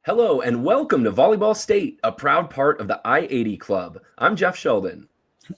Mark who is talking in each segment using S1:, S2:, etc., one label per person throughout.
S1: Hello and welcome to Volleyball State, a proud part of the I-80 Club. I'm Jeff Sheldon.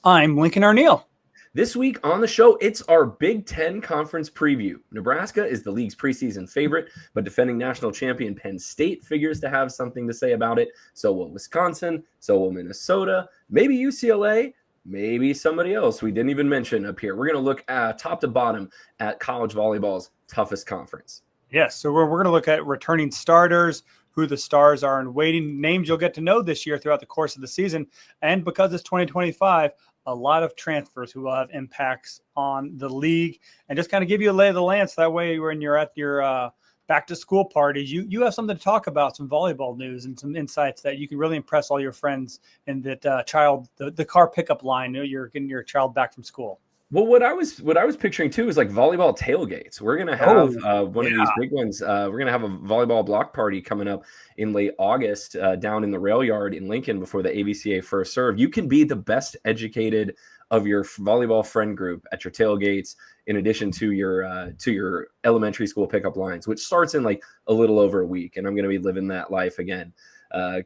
S2: I'm Lincoln Arneal.
S1: This week on the show, it's our Big Ten Conference preview. Nebraska is the league's preseason favorite, but defending national champion Penn State figures to have something to say about it. So will Wisconsin, so will Minnesota, maybe UCLA, maybe somebody else we didn't even mention up here. We're going to look at top to bottom at college volleyball's toughest conference.
S2: Yes, so we're going to look at returning starters, who the stars are in waiting, names you'll get to know this year throughout the course of the season. And because it's 2025, a lot of transfers who will have impacts on the league, and just kind of give you a lay of the land. So that way when you're at your back to school parties, you have something to talk about, some volleyball news and some insights that you can really impress all your friends in that the car pickup line. You're getting your child back from school.
S1: Well, what I was picturing too is like volleyball tailgates. We're gonna have one of these big ones. We're gonna have a volleyball block party coming up in late August down in the rail yard in Lincoln before the AVCA first serve. You can be the best educated of your volleyball friend group at your tailgates, in addition to your elementary school pickup lines, which starts in like a little over a week. And I'm gonna be living that life again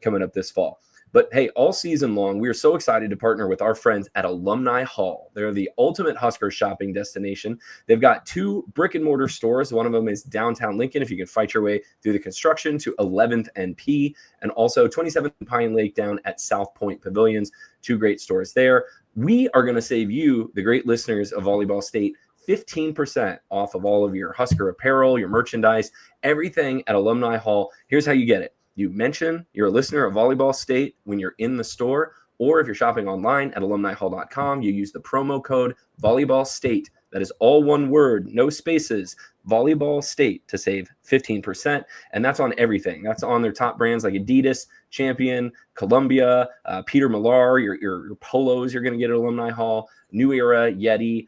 S1: coming up this fall. But hey, all season long, we are so excited to partner with our friends at Alumni Hall. They're the ultimate Husker shopping destination. They've got 2 brick and mortar stores. One of them is downtown Lincoln, if you can fight your way through the construction, to 11th and P, and also 27th and Pine Lake down at South Point Pavilions. 2 great stores there. We are going to save you, the great listeners of Volleyball State, 15% off of all of your Husker apparel, your merchandise, everything at Alumni Hall. Here's how you get it. You mention you're a listener of Volleyball State when you're in the store, or if you're shopping online at alumnihall.com, you use the promo code Volleyball State. That is all one word, no spaces, Volleyball State, to save 15%. And that's on everything. That's on their top brands like Adidas, Champion, Columbia, Peter Millar, your polos you're going to get at Alumni Hall, New Era, Yeti,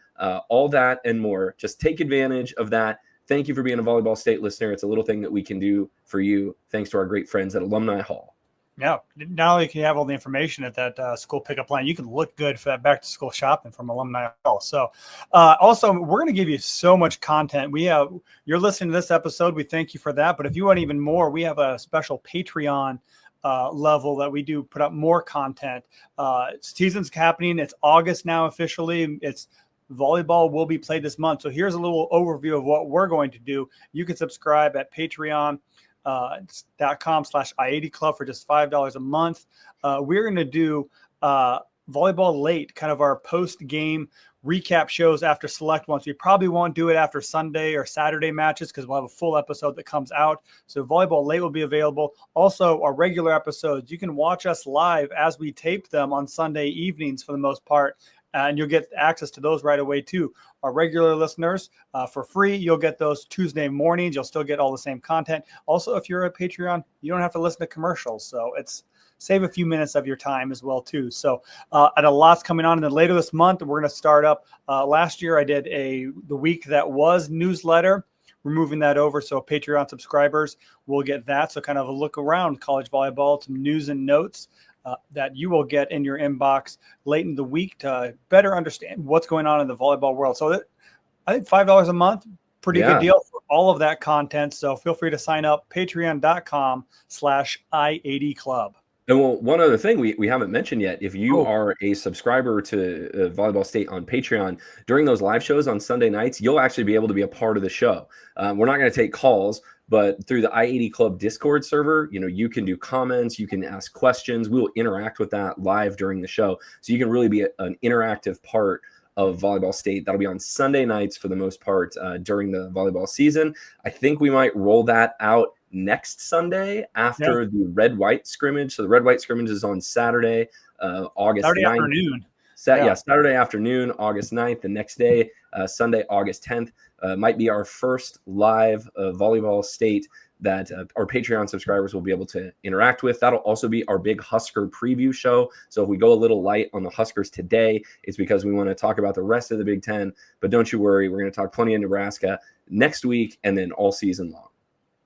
S1: all that and more. Just take advantage of that. Thank you for being a Volleyball State listener. It's a little thing that we can do for you, thanks to our great friends at Alumni Hall.
S2: Yeah, not only can you have all the information at that school pickup line, you can look good for that back-to-school shopping from Alumni Hall. So also, we're going to give you so much content. You're listening to this episode. We thank you for that. But if you want even more, we have a special Patreon level that we do put up more content. Season's happening. It's August now officially. Volleyball will be played this month. So here's a little overview of what we're going to do. You can subscribe at patreon.com/I80 Club for just $5 a month. We're going to do Volleyball Late, kind of our post-game recap shows after select ones. We probably won't do it after Sunday or Saturday matches because we'll have a full episode that comes out. So Volleyball Late will be available. Also, our regular episodes, you can watch us live as we tape them on Sunday evenings for the most part. And you'll get access to those right away, too. Our regular listeners, for free, you'll get those Tuesday mornings. You'll still get all the same content. Also, if you're a Patreon, you don't have to listen to commercials. So save a few minutes of your time as well, too. So and a lot's coming on. And then later this month, we're going to start up. Last year, I did the week that was newsletter. We're moving that over, so Patreon subscribers will get that. So kind of a look around college volleyball, some news and notes that you will get in your inbox late in the week to better understand what's going on in the volleyball world. So I think $5 a month, pretty good deal for all of that content. So feel free to sign up, patreon.com/I80 Club.
S1: And well, one other thing we haven't mentioned yet, if you are a subscriber to Volleyball State on Patreon, during those live shows on Sunday nights, you'll actually be able to be a part of the show. We're not going to take calls, but through the I80 Club Discord server, you can do comments, you can ask questions. We will interact with that live during the show. So you can really be an interactive part of Volleyball State. That'll be on Sunday nights for the most part during the volleyball season. I think we might roll that out next Sunday after the red-white scrimmage. So the red-white scrimmage is on Saturday, August 9th.
S2: Afternoon.
S1: Saturday afternoon, August 9th. The next day, Sunday, August 10th, might be our first live Volleyball State that our Patreon subscribers will be able to interact with. That'll also be our big Husker preview show. So if we go a little light on the Huskers today, it's because we want to talk about the rest of the Big Ten. But don't you worry, we're going to talk plenty of Nebraska next week and then all season long.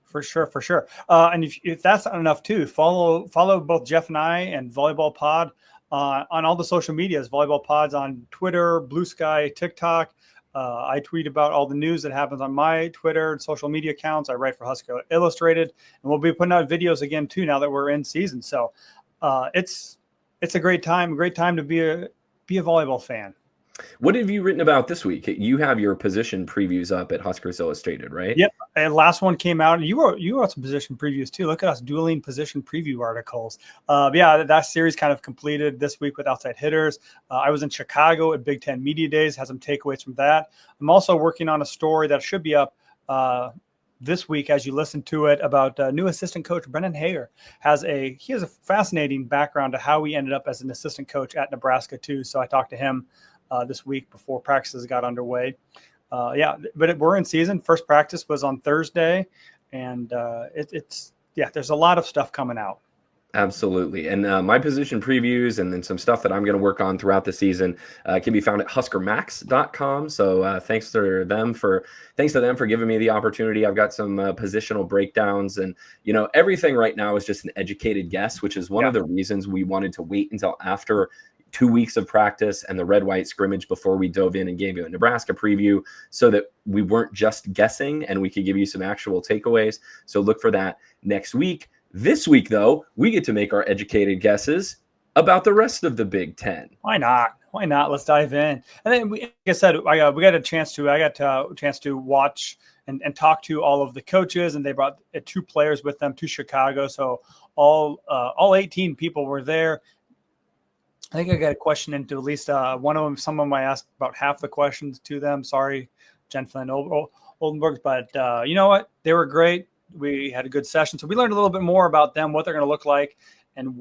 S2: For sure. And if that's not enough too, follow both Jeff and I and Volleyball Pod on all the social medias. Volleyball Pod's on Twitter, Blue Sky, TikTok. I tweet about all the news that happens on my Twitter and social media accounts. I write for Husker Illustrated, and we'll be putting out videos again too now that we're in season. So it's a great time to be a volleyball fan.
S1: What have you written about this week? You have your position previews up at Huskers Illustrated, right?
S2: Yep. And last one came out, and you wrote some position previews too. Look at us dueling position preview articles. Yeah, that series kind of completed this week with Outside Hitters. I was in Chicago at Big Ten Media Days, had some takeaways from that. I'm also working on a story that should be up this week as you listen to it about new assistant coach Brennan Hager. He has a fascinating background to how he ended up as an assistant coach at Nebraska too. So I talked to him this week before practices got underway. But we're in season. First practice was on Thursday, and there's a lot of stuff coming out.
S1: Absolutely. And my position previews and then some stuff that I'm going to work on throughout the season can be found at huskermax.com. So thanks to them for giving me the opportunity. I've got some positional breakdowns, and everything right now is just an educated guess, which is one of the reasons we wanted to wait until after 2 weeks of practice and the red-white scrimmage before we dove in and gave you a Nebraska preview, so that we weren't just guessing and we could give you some actual takeaways. So look for that next week. This week, though, we get to make our educated guesses about the rest of the Big Ten.
S2: Why not? Let's dive in. And then, like I said, I got a chance to watch and talk to all of the coaches, and they brought 2 players with them to Chicago. So all 18 people were there. I think I got a question into at least one of them. Some of them I asked about half the questions to them. Sorry, Jen Flynn Oldenburg, but you know what? They were great. We had a good session, so we learned a little bit more about them, what they're going to look like, and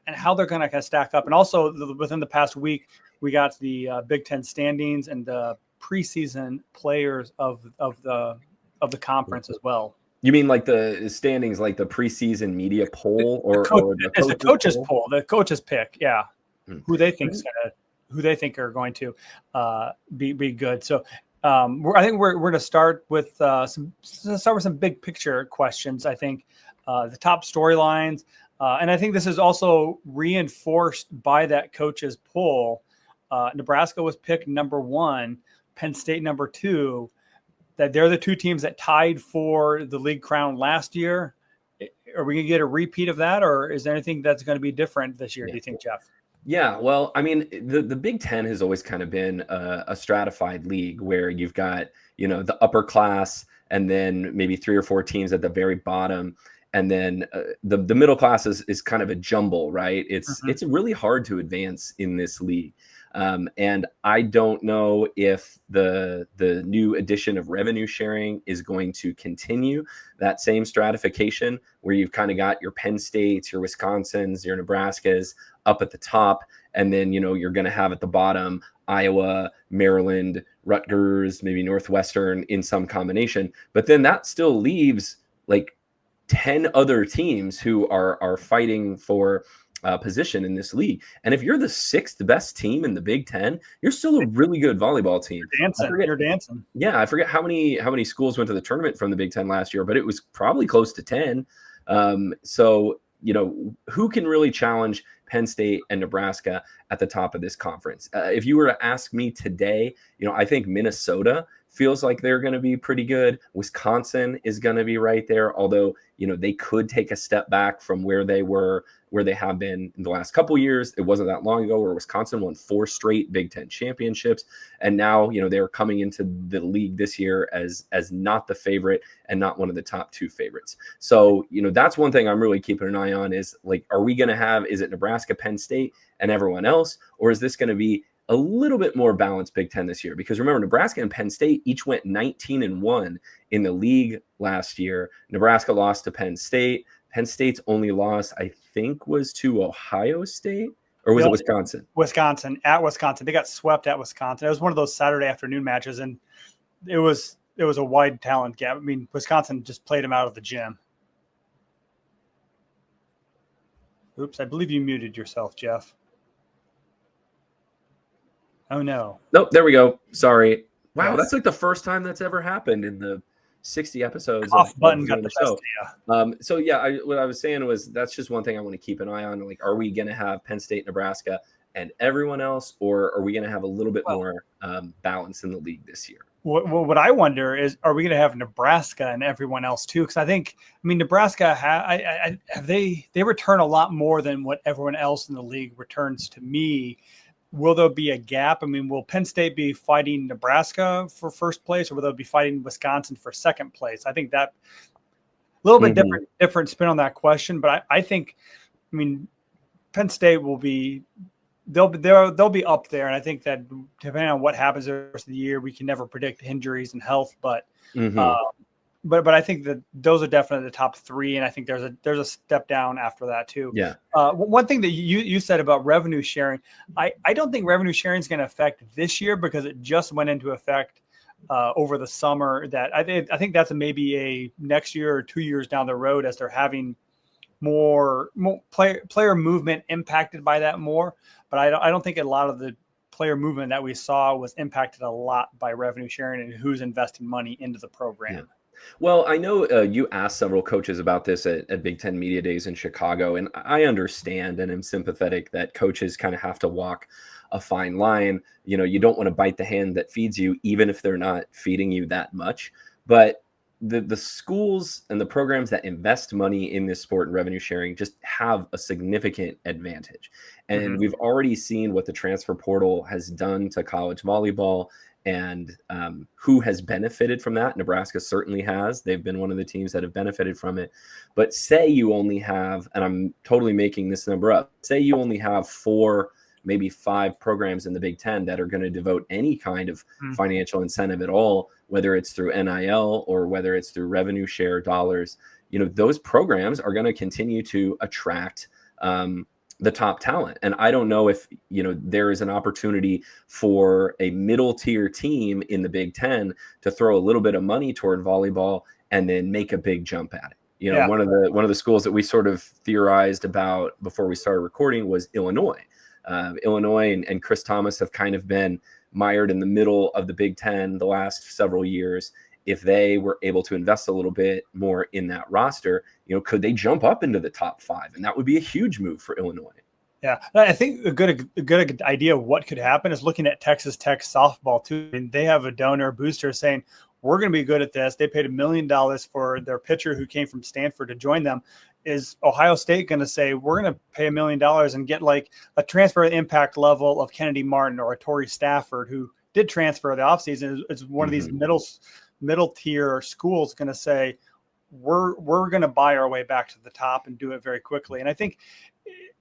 S2: how they're going to kind of stack up. And also, within the past week, we got the Big Ten standings and the preseason players of the conference as well.
S1: You mean like the standings, like the preseason media poll,
S2: it's the coaches poll, the coaches pick, yeah. Who they think are going to be good. So I think we're going to start with some big picture questions. I think the top storylines, and I think this is also reinforced by that coaches poll. Nebraska was picked number 1, Penn State number 2. That they're the 2 teams that tied for the league crown last year. Are we going to get a repeat of that, or is there anything that's going to be different this year? Do you think, Jeff?
S1: Yeah, well, I mean, the Big Ten has always kind of been a stratified league where you've got, the upper class and then maybe 3 or 4 teams at the very bottom. And then the middle class is kind of a jumble, right? It's really hard to advance in this league. And I don't know if the new addition of revenue sharing is going to continue that same stratification where you've kind of got your Penn States, your Wisconsins, your Nebraskas up at the top. And then, you're going to have at the bottom Iowa, Maryland, Rutgers, maybe Northwestern in some combination. But then that still leaves like 10 other teams who are fighting for position in this league. And if you're the 6th best team in the Big Ten, you're still a really good volleyball team.
S2: You're dancing.
S1: Yeah, I forget how many schools went to the tournament from the Big Ten last year, but it was probably close to 10. So who can really challenge Penn State and Nebraska at the top of this conference? If you were to ask me today, I think Minnesota feels like they're going to be pretty good. Wisconsin is going to be right there, although they could take a step back from where they have been in the last couple years. It wasn't that long ago where Wisconsin won 4 straight Big Ten championships, and now they're coming into the league this year as not the favorite and not one of the top 2 favorites. So that's one thing I'm really keeping an eye on is like, are we going to have, is it Nebraska, Penn State, and everyone else, or is this going to be a little bit more balanced Big Ten this year? Because remember, Nebraska and Penn State each went 19-1 in the league last year. Nebraska lost to Penn State. Penn State's only loss, I think, was to Ohio State, or was it Wisconsin?
S2: At Wisconsin. They got swept at Wisconsin. It was one of those Saturday afternoon matches, and it was a wide talent gap. I mean, Wisconsin just played them out of the gym. Oops, I believe you muted yourself, Jeff. Oh, no.
S1: Nope, there we go. Sorry. Wow, yes. That's like the first time that's ever happened in the 60 episodes.
S2: Off button got the show.
S1: So, yeah, what I was saying was that's just one thing I want to keep an eye on. Like, are we going to have Penn State, Nebraska and everyone else, or are we going to have a little bit more balance in the league this year?
S2: What I wonder is, are we going to have Nebraska and everyone else too? Because I mean, Nebraska, they return a lot more than what everyone else in the league returns to me. Will there be a gap? I mean, will Penn State be fighting Nebraska for first place, or will they be fighting Wisconsin for second place? I think that a little bit different spin on that question. But I think, I mean, Penn State will be. They'll be up there, and I think that depending on what happens the rest of the year, we can never predict injuries and health. But I think that those are definitely the top three, and I think there's a step down after that too.
S1: Yeah.
S2: One thing that you said about revenue sharing, I don't think revenue sharing is going to affect this year because it just went into effect over the summer. That I think that's maybe a next year or 2 years down the road as they're having more player movement impacted by that more. But I don't think a lot of the player movement that we saw was impacted a lot by revenue sharing and who's investing money into the program.
S1: Yeah. Well, I know you asked several coaches about this at Big Ten Media Days in Chicago, and I understand and am sympathetic that coaches kind of have to walk a fine line. You know, you don't want to bite the hand that feeds you, even if they're not feeding you that much. But the schools and the programs that invest money in this sport and revenue sharing just have a significant advantage. And we've already seen what the transfer portal has done to college volleyball and who has benefited from that. Nebraska certainly has. They've been one of the teams that have benefited from it. But say you only have, and I'm totally making this number up, say you only have 4, maybe 5 programs in the Big Ten that are going to devote any kind of financial incentive at all, whether it's through NIL or whether it's through revenue share dollars. You know, those programs are going to continue to attract the top talent. And I don't know if, you know, there is an opportunity for a middle tier team in the Big Ten to throw a little bit of money toward volleyball and then make a big jump at it. You know, one of the schools that we sort of theorized about before we started recording was Illinois. Illinois and Chris Thomas have kind of been mired in the middle of the Big Ten the last several years. If they were able to invest a little bit more in that roster, you know, could they jump up into the top 5? And that would be a huge move for Illinois. Yeah,
S2: I think a good idea of what could happen is looking at Texas Tech softball too. And they have a donor booster saying, we're going to be good at this. They paid $1 million for their pitcher who came from Stanford to join them. Is Ohio State going to say, we're going to pay $1 million and get like a transfer impact level of Kennedy Martin or a Torrey Stafford who did transfer the offseason? Is one of these middle tier schools going to say, we're going to buy our way back to the top and do it very quickly? And I think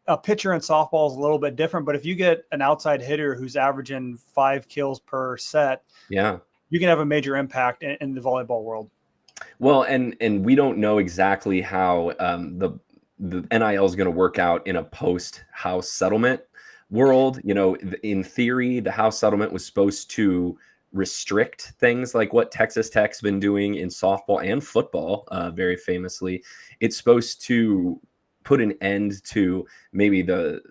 S2: a pitcher in softball is a little bit different, but if you get an outside hitter who's averaging 5 kills per set, you can have a major impact in the volleyball world.
S1: Well, and we don't know exactly how the NIL is going to work out in a post-House settlement world. You know, in theory, the House settlement was supposed to restrict things like what Texas Tech's been doing in softball and football, very famously. It's supposed to put an end to maybe the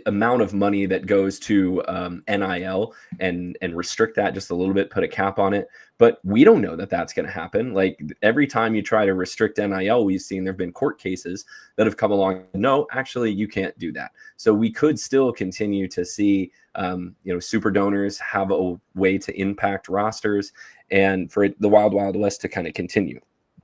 S1: amount of money that goes to NIL and restrict that just a little bit, put a cap on it. But we don't know that that's going to happen. Like every time you try to restrict NIL, we've seen there've been court cases that have come along. No, actually, you can't do that. So we could still continue to see, super donors have a way to impact rosters and for the Wild Wild West to kind of continue.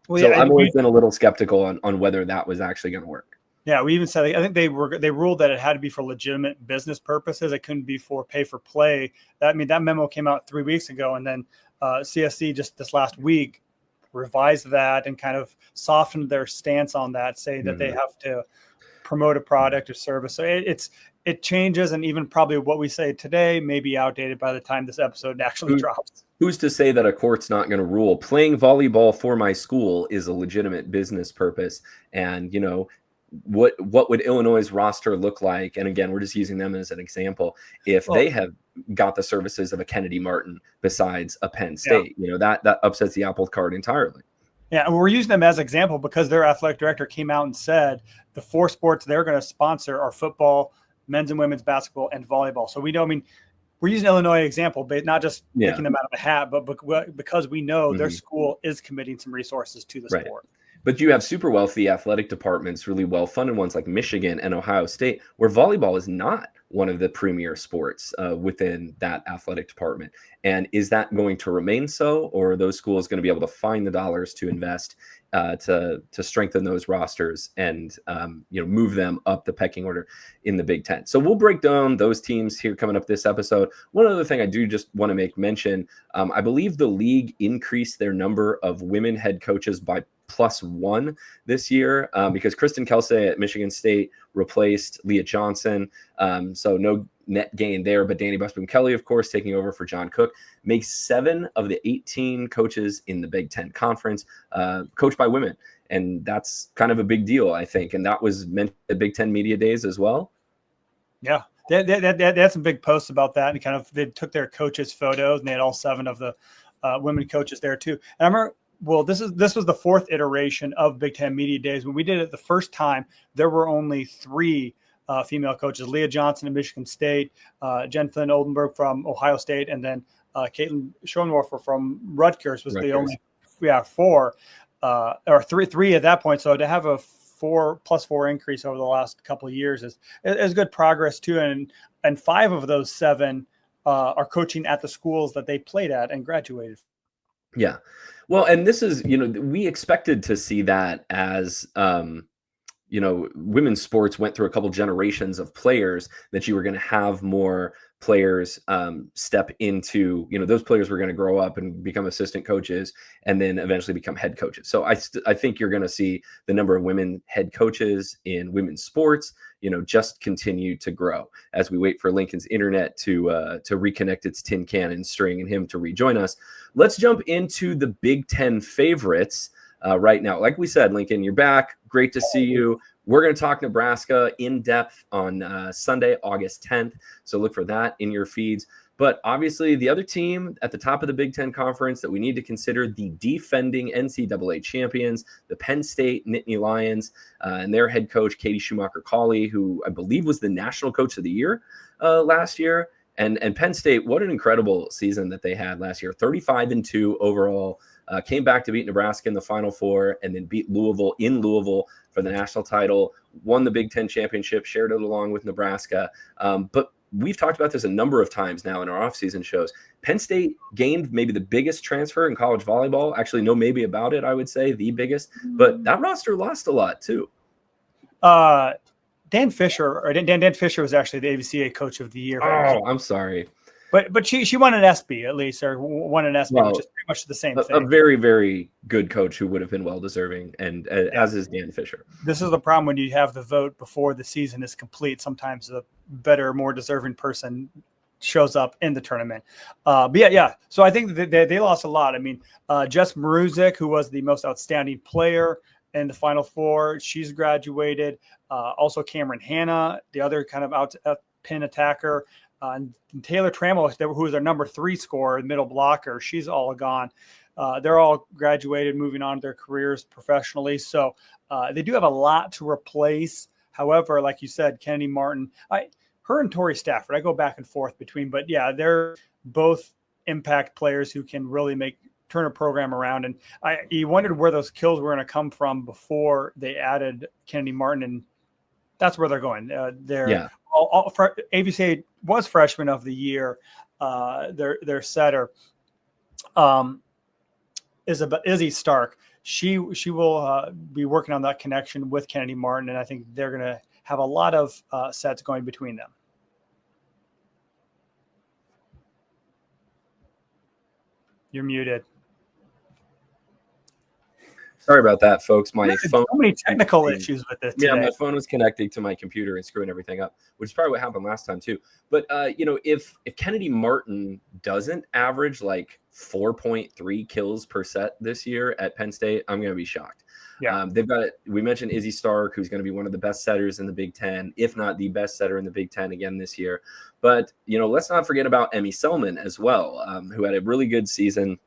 S1: Well, so I've always been a little skeptical on whether that was actually going to work.
S2: Yeah, we even said, I think they ruled that it had to be for legitimate business purposes. It couldn't be for pay for play. That memo came out 3 weeks ago, and then CSC just this last week revised that and kind of softened their stance on that, saying that they have to promote a product or service. So it changes, and even probably what we say today may be outdated by the time this episode actually drops.
S1: Who's to say that a court's not going to rule playing volleyball for my school is a legitimate business purpose? And, you know, what would Illinois' roster look like? And again, we're just using them as an example. If they have got the services of a Kennedy Martin besides a Penn State, you know, that upsets the apple cart entirely.
S2: Yeah, and we're using them as an example because their athletic director came out and said the 4 sports they're going to sponsor are football, men's and women's basketball, and volleyball. So we know, I mean, we're using Illinois example, but not just picking them out of a hat, but because we know their school is committing some resources to the sport.
S1: But you have super wealthy athletic departments, really well-funded ones like Michigan and Ohio State, where volleyball is not one of the premier sports within that athletic department. And is that going to remain so, or are those schools going to be able to find the dollars to invest to strengthen those rosters and move them up the pecking order in the Big Ten? So we'll break down those teams here coming up this episode. One other thing I do just want to make mention, I believe the league increased their number of women head coaches by +1 this year because Kristen Kelsey at Michigan State replaced Leah Johnson. So no net gain there, but Danny Busboom Kelly, of course, taking over for John Cook, makes 7 of the 18 coaches in the Big Ten Conference coached by women. And that's kind of a big deal, I think. And that was meant at Big Ten Media Days as well.
S2: Yeah, they had some big posts about that, and they took their coaches' photos, and they had all 7 of the women coaches there too. And I remember, well, this was the 4th iteration of Big Ten Media Days. When we did it the first time, there were only 3 female coaches: Leah Johnson at Michigan State, Jen Flynn Oldenburg from Ohio State, and then Caitlin Schoenwarfer from Rutgers was the only 4 or 3 at that point. So to have a 4+4 increase over the last couple of years is good progress too. And 5 of those 7 are coaching at the schools that they played at and graduated.
S1: Yeah. Well, and this is, we expected to see that as, women's sports went through a couple generations of players, that you were going to have more players step into, those players were going to grow up and become assistant coaches and then eventually become head coaches. So I think you're going to see the number of women head coaches in women's sports, just continue to grow as we wait for Lincoln's internet to reconnect its tin can and string and him to rejoin us. Let's jump into the Big Ten favorites right now. Like we said, Lincoln, you're back. Great to see you. We're going to talk Nebraska in depth on Sunday, August 10th. So look for that in your feeds. But obviously, the other team at the top of the Big Ten Conference that we need to consider, the defending NCAA champions, the Penn State Nittany Lions, and their head coach, Katie Schumacher-Cawley, who I believe was the National Coach of the Year last year. And Penn State, what an incredible season that they had last year. 35-2 overall. Came back to beat Nebraska in the Final Four and then beat Louisville in Louisville for the national title, won the Big Ten championship, shared it along with Nebraska. But we've talked about this a number of times now in our offseason shows. Penn State gained maybe the biggest transfer in college volleyball. Actually, no maybe about it, I would say, the biggest. But that roster lost a lot, too.
S2: Dan Fisher was actually the AVCA Coach of the Year.
S1: Oh, I'm sorry.
S2: But she won an SB at least, or won an SB, which is pretty much the same thing.
S1: A very, very good coach who would have been well-deserving, and as is Dan Fisher.
S2: This is the problem when you have the vote before the season is complete. Sometimes the better, more deserving person shows up in the tournament. But yeah. So I think that they lost a lot. I mean, Jess Maruzic, who was the most outstanding player in the Final Four, she's graduated. Also Cameron Hanna, the other kind of out pin attacker. And Taylor Trammell, who was our number 3 scorer, middle blocker, she's all gone. They're all graduated, moving on to their careers professionally. So they do have a lot to replace. However, like you said, Kennedy Martin, her and Tori Stafford, I go back and forth between. But yeah, they're both impact players who can really turn a program around. And you wondered where those kills were going to come from before they added Kennedy Martin, and that's where they're going. AVCA was freshman of the year. Their setter, Izzy Stark. She will be working on that connection with Kennedy Martin, and I think they're going to have a lot of sets going between them. You're muted.
S1: Sorry about that, folks. My phone.
S2: So many technical issues with this today.
S1: Yeah, my phone was connecting to my computer and screwing everything up, which is probably what happened last time too. But if Kennedy Martin doesn't average like 4.3 kills per set this year at Penn State, I'm going to be shocked. Yeah, they've got it. We mentioned Izzy Stark, who's going to be one of the best setters in the Big Ten, if not the best setter in the Big Ten again this year. But let's not forget about Emmy Selman as well, who had a really good season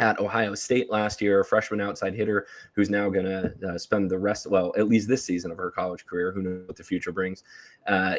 S1: at Ohio State last year, a freshman outside hitter who's now going to spend the rest, at least this season of her college career, who knows what the future brings,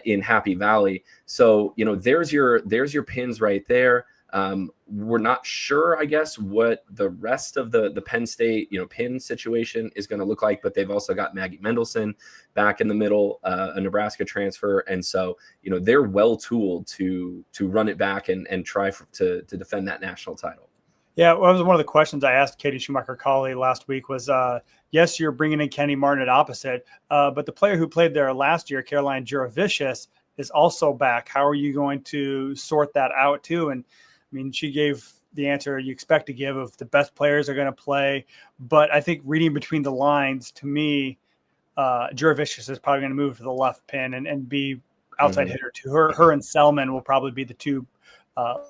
S1: in Happy Valley. So, there's your pins right there. We're not sure, I guess, what the rest of the Penn State, pin situation is going to look like, but they've also got Maggie Mendelson back in the middle, a Nebraska transfer. And so, they're well tooled to run it back and try to defend that national title.
S2: Yeah, well, that was one of the questions I asked Katie Schumacher-Cauley last week was, yes, you're bringing in Kenny Martin at opposite, but the player who played there last year, Caroline Juravicius, is also back. How are you going to sort that out too? And I mean, she gave the answer you expect to give of the best players are going to play. But I think reading between the lines, to me, Juravicius is probably going to move to the left pin and be outside hitter too. Her and Selman will probably be the two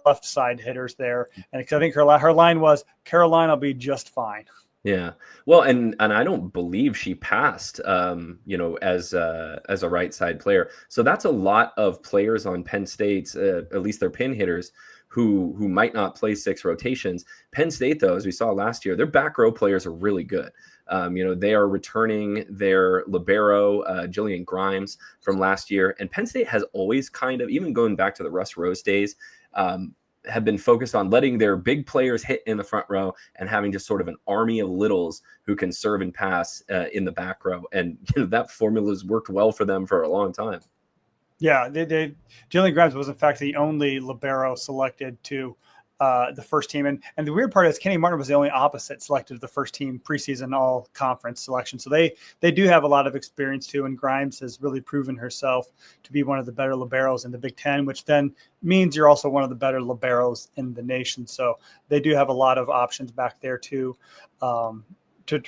S2: left side hitters there. And I think her line was, Caroline will be just fine.
S1: Yeah. Well, and I don't believe she passed, as a right side player. So that's a lot of players on Penn State's, at least their pin hitters, who might not play 6 rotations. Penn State, though, as we saw last year, their back row players are really good. They are returning their libero, Jillian Grimes, from last year. And Penn State has always kind of, even going back to the Russ Rose days, have been focused on letting their big players hit in the front row and having just sort of an army of littles who can serve and pass in the back row. And that formula has worked well for them for a long time.
S2: Yeah, Jillian Grimes was in fact the only libero selected to the first team, and the weird part is Kenny Martin was the only opposite selected to the first team preseason all conference selection. So they do have a lot of experience too, and Grimes has really proven herself to be one of the better liberos in the Big Ten, which then means you're also one of the better liberos in the nation. So they do have a lot of options back there too, to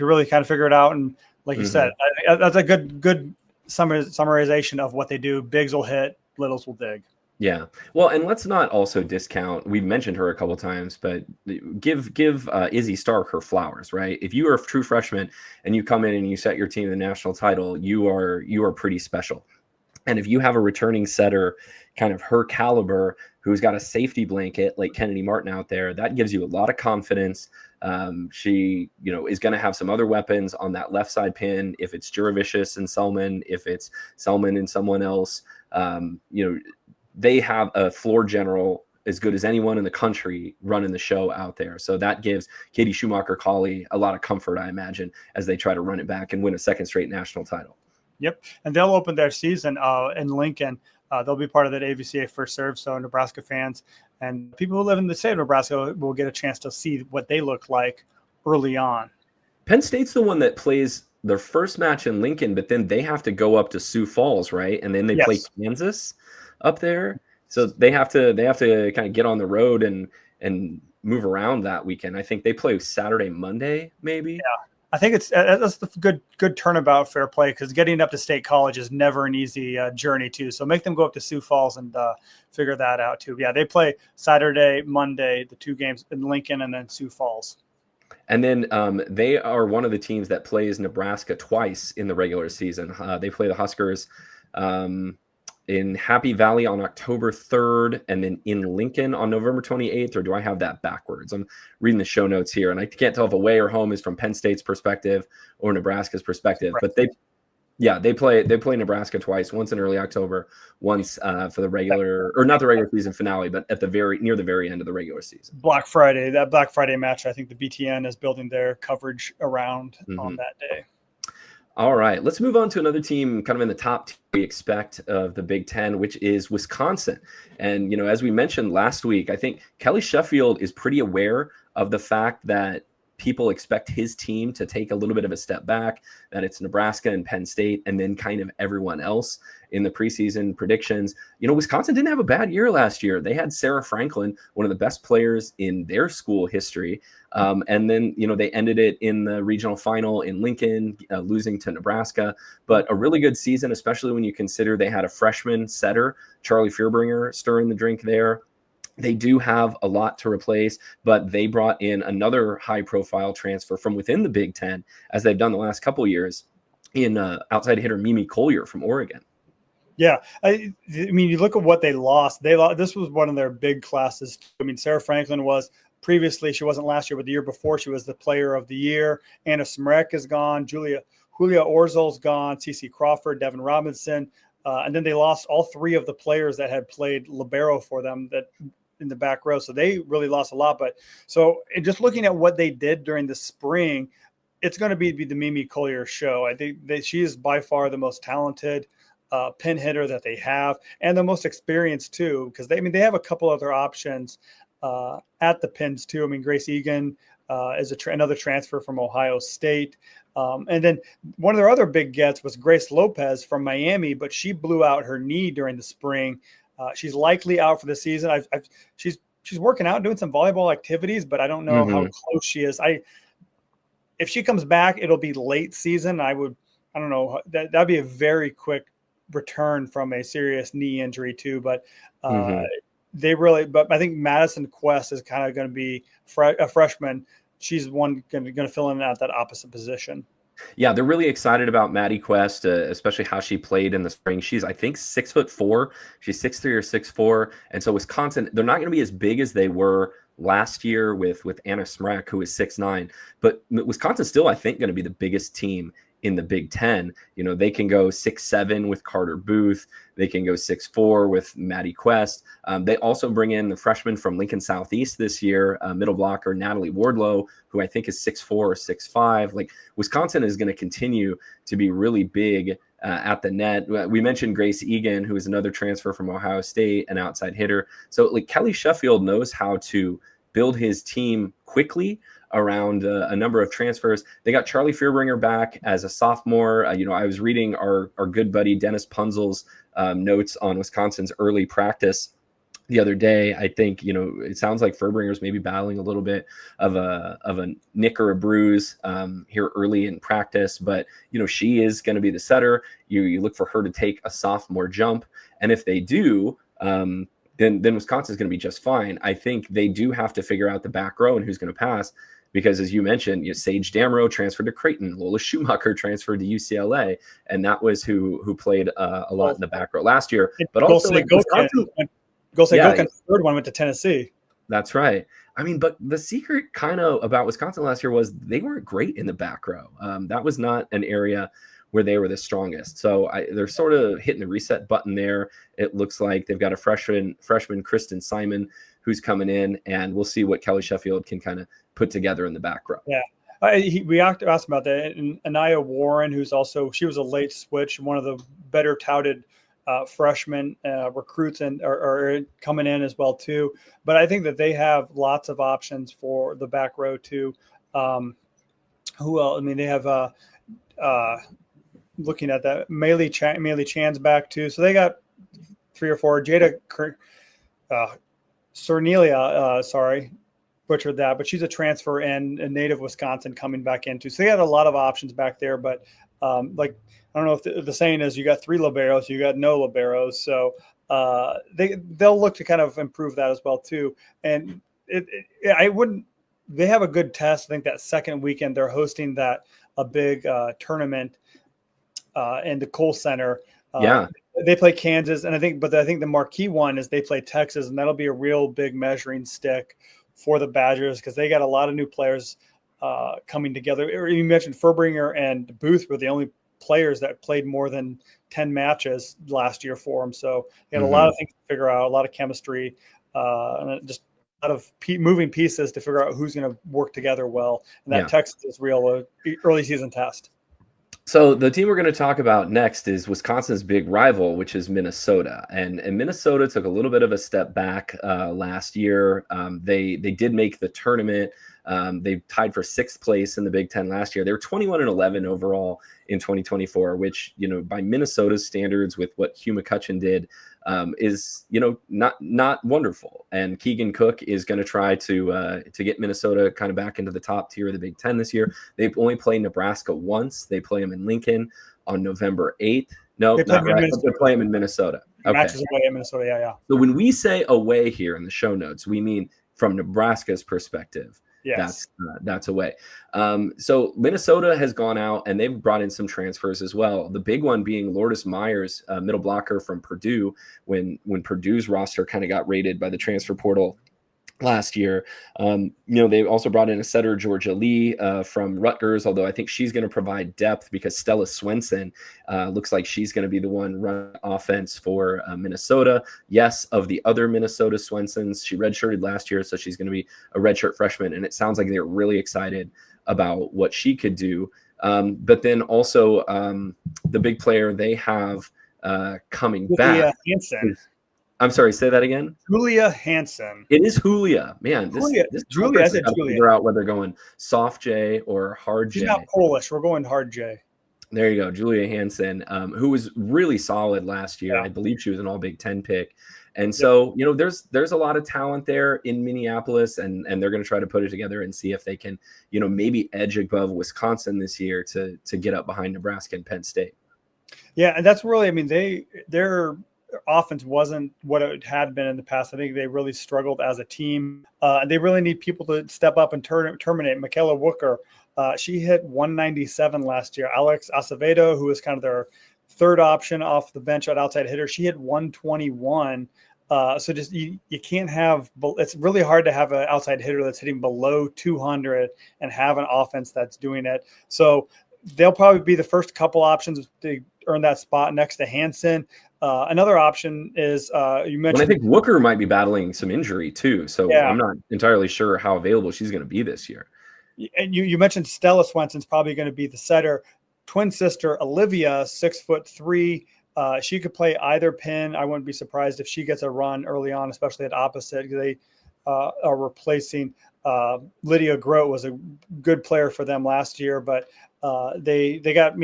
S2: really kind of figure it out. And like you said, that's a good summarization of what they do. Bigs will hit, littles will dig.
S1: Yeah. Well, and let's not also discount, we've mentioned her a couple times, but give Izzy Stark her flowers, right? If you are a true freshman and you come in and you set your team the national title, you are pretty special. And if you have a returning setter, kind of her caliber, who's got a safety blanket like Kennedy Martin out there, that gives you a lot of confidence. She, is going to have some other weapons on that left side pin. If it's Juravicius and Selman, if it's Selman and someone else, they have a floor general as good as anyone in the country running the show out there. So that gives Katie Schumacher-Cauley a lot of comfort, I imagine, as they try to run it back and win a second straight national title.
S2: Yep. And they'll open their season in Lincoln. They'll be part of that AVCA First Serve. So Nebraska fans and people who live in the state of Nebraska will get a chance to see what they look like early on.
S1: Penn State's the one that plays their first match in Lincoln, but then they have to go up to Sioux Falls, right? And then they play Kansas up there. So they have to kind of get on the road and move around that weekend. I think they play Saturday, Monday, maybe.
S2: Yeah. I think that's the good turnabout fair play, because getting up to State College is never an easy journey too. So make them go up to Sioux Falls and figure that out too. Yeah, they play Saturday, Monday, the 2 games in Lincoln, and then Sioux Falls.
S1: And then they are one of the teams that plays Nebraska twice in the regular season. They play the Huskers in Happy Valley on October 3rd, and then in Lincoln on November 28th, or do I have that backwards? I'm reading the show notes here, and I can't tell if away or home is from Penn State's perspective or Nebraska's perspective. Right. But they play Nebraska twice, once in early October, once for the regular, or not the regular season finale, but at near the very end of the regular season.
S2: Black Friday match, I think the BTN is building their coverage around on that day.
S1: All right, let's move on to another team kind of in the top tier we expect of the Big Ten, which is Wisconsin. And, as we mentioned last week, I think Kelly Sheffield is pretty aware of the fact that people expect his team to take a little bit of a step back, that it's Nebraska and Penn State, and then kind of everyone else in the preseason predictions. Wisconsin didn't have a bad year last year. They had Sarah Franklin, one of the best players in their school history. And then, they ended it in the regional final in Lincoln, losing to Nebraska. But a really good season, especially when you consider they had a freshman setter, Charlie Fearbringer, stirring the drink there. They do have a lot to replace, but they brought in another high-profile transfer from within the Big Ten, as they've done the last couple of years, in outside hitter Mimi Collier from Oregon.
S2: Yeah, I mean, you look at what they lost. This was one of their big classes. I mean, Sarah Franklin was previously, she wasn't last year, but the year before, she was the player of the year. Anna Smrek is gone. Julia Orzol's gone. Cece Crawford, Devin Robinson. And then they lost all 3 of the players that had played libero for them. That in the back row. So they really lost a lot. But so just looking at what they did during the spring, it's going to be the Mimi Collier show. I think she is by far the most talented pin hitter that they have, and the most experienced too, because they have a couple other options at the pins too. I mean, Grace Egan is another transfer from Ohio State. And then one of their other big gets was Grace Lopez from Miami, but she blew out her knee during the spring. She's likely out for the season. She's working out, doing some volleyball activities, but I don't know how close she is. If she comes back, it'll be late season. I don't know. That'd be a very quick return from a serious knee injury too. But but I think Madison Quest is kind of going to be a freshman. She's one going to fill in at that opposite position.
S1: Yeah, they're really excited about Maddie Quest, especially how she played in the spring. She's, I think, 6'4". She's 6'3" or 6'4". And so Wisconsin, they're not going to be as big as they were last year with Anna Smrek, who is 6'9". But Wisconsin's still, I think, going to be the biggest team in the Big Ten. You know, they can go 6'7" with Carter Booth. They can go 6'4" with Maddie Quest. They also bring in the freshman from Lincoln Southeast this year, middle blocker Natalie Wardlow, who I think is 6'4" or 6'5". Like, Wisconsin is going to continue to be really big at the net. We mentioned Grace Egan, who is another transfer from Ohio State, an outside hitter. So like Kelly Sheffield knows how to build his team quickly around a number of transfers. They got Charlie Fearbringer back as a sophomore. I was reading our good buddy Dennis Punzel's notes on Wisconsin's early practice the other day. I think, it sounds like Fearbringer's maybe battling a little bit of a nick or a bruise here early in practice, but she is going to be the setter. You look for her to take a sophomore jump, and if they do, then Wisconsin's going to be just fine. I think they do have to figure out the back row and who's going to pass, because as you mentioned, Sage Damrow transferred to Creighton, Lola Schumacher transferred to UCLA, and that was who played a lot in the back row last year. But also Wisconsin.
S2: The third one went to Tennessee.
S1: That's right. I mean, but the secret kind of about Wisconsin last year was they weren't great in the back row. That was not an area where they were the strongest. So they're sort of hitting the reset button there. It looks like they've got a freshman Kristen Simon who's coming in, and we'll see what Kelly Sheffield can kind of put together in the back row.
S2: Yeah. We asked about that. And Anaya Warren, she was a late switch, one of the better touted freshman recruits and are coming in as well too. But I think that they have lots of options for the back row too. Who else? I mean, they have looking at that, Meili Chan's back too. So they got 3 or 4. Jada Cernelia, butchered that, but she's a transfer and a native Wisconsin coming back into. So they got a lot of options back there. But I don't know if the saying is you got 3 liberos, you got no liberos. So they'll look to kind of improve that as well too. And they have a good test. I think that second weekend they're hosting a big tournament in the Kohl Center. They play Kansas, and I think the marquee one is they play Texas, and that'll be a real big measuring stick for the Badgers, because they got a lot of new players coming together. You mentioned Fearbringer and Booth were the only players that played more than 10 matches last year for them. So they had a lot of things to figure out, a lot of chemistry, and just a lot of moving pieces to figure out who's going to work together well. And that Texas is real early season test.
S1: So the team we're going to talk about next is Wisconsin's big rival, which is Minnesota. And Minnesota took a little bit of a step back last year. They did make the tournament. They tied for 6th place in the Big Ten last year. They were 21-11 overall in 2024, which, by Minnesota's standards with what Hugh McCutcheon did, is, not wonderful. And Keegan Cook is going to try to get Minnesota kind of back into the top tier of the Big Ten this year. They've only played Nebraska once. They play them in Lincoln on November 8th. No, not right. They play them in Minnesota. Okay.
S2: Matches away in Minnesota, yeah.
S1: So when we say away here in the show notes, we mean from Nebraska's perspective.
S2: Yes.
S1: That's away. So Minnesota has gone out and they've brought in some transfers as well. The big one being Lourdes Myers, middle blocker from Purdue. When Purdue's roster kind of got raided by the transfer portal last year. They also brought in a setter, Georgia Lee, from Rutgers, although I think she's going to provide depth because Stella Swenson looks like she's going to be the one running offense for Minnesota. Yes, of the other Minnesota Swensons, she redshirted last year, so she's going to be a redshirt freshman, and it sounds like they're really excited about what she could do. But then also the big player they have coming back.
S2: Hansen.
S1: I'm sorry, say that again.
S2: Julia Hansen.
S1: It is Julia. Man, this
S2: Julia. I said
S1: Julia. Figure out whether they're going soft J or hard J.
S2: She's not Polish. We're going hard J.
S1: There you go, Julia Hansen, who was really solid last year. Yeah. I believe she was an All Big Ten pick. And so, there's a lot of talent there in Minneapolis, and they're going to try to put it together and see if they can, maybe edge above Wisconsin this year to get up behind Nebraska and Penn State.
S2: Yeah, and that's really, their offense wasn't what it had been in the past. I think they really struggled as a team. They really need people to step up and terminate. Michaela Wooker, she hit 197 last year. Alex Acevedo, who was kind of their third option off the bench at outside hitter, she hit 121. So just you can't have – it's really hard to have an outside hitter that's hitting below 200 and have an offense that's doing it. So they'll probably be the first couple options to earn that spot next to Hansen. Another option is you mentioned.
S1: Well, I think Wooker might be battling some injury too, so yeah. I'm not entirely sure how available she's going to be this year.
S2: And you mentioned Stella Swenson's probably going to be the setter. Twin sister Olivia, 6'3". She could play either pin. I wouldn't be surprised if she gets a run early on, especially at opposite. They are replacing Lydia Grote, was a good player for them last year, but they got.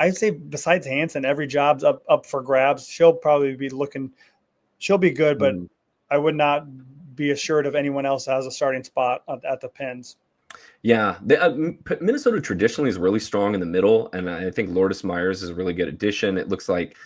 S2: I'd say besides Hansen, every job's up for grabs. She'll probably be looking. She'll be good, but I would not be assured of anyone else has a starting spot at the pins.
S1: Yeah, Minnesota traditionally is really strong in the middle, and I think Lourdes Myers is a really good addition. It looks like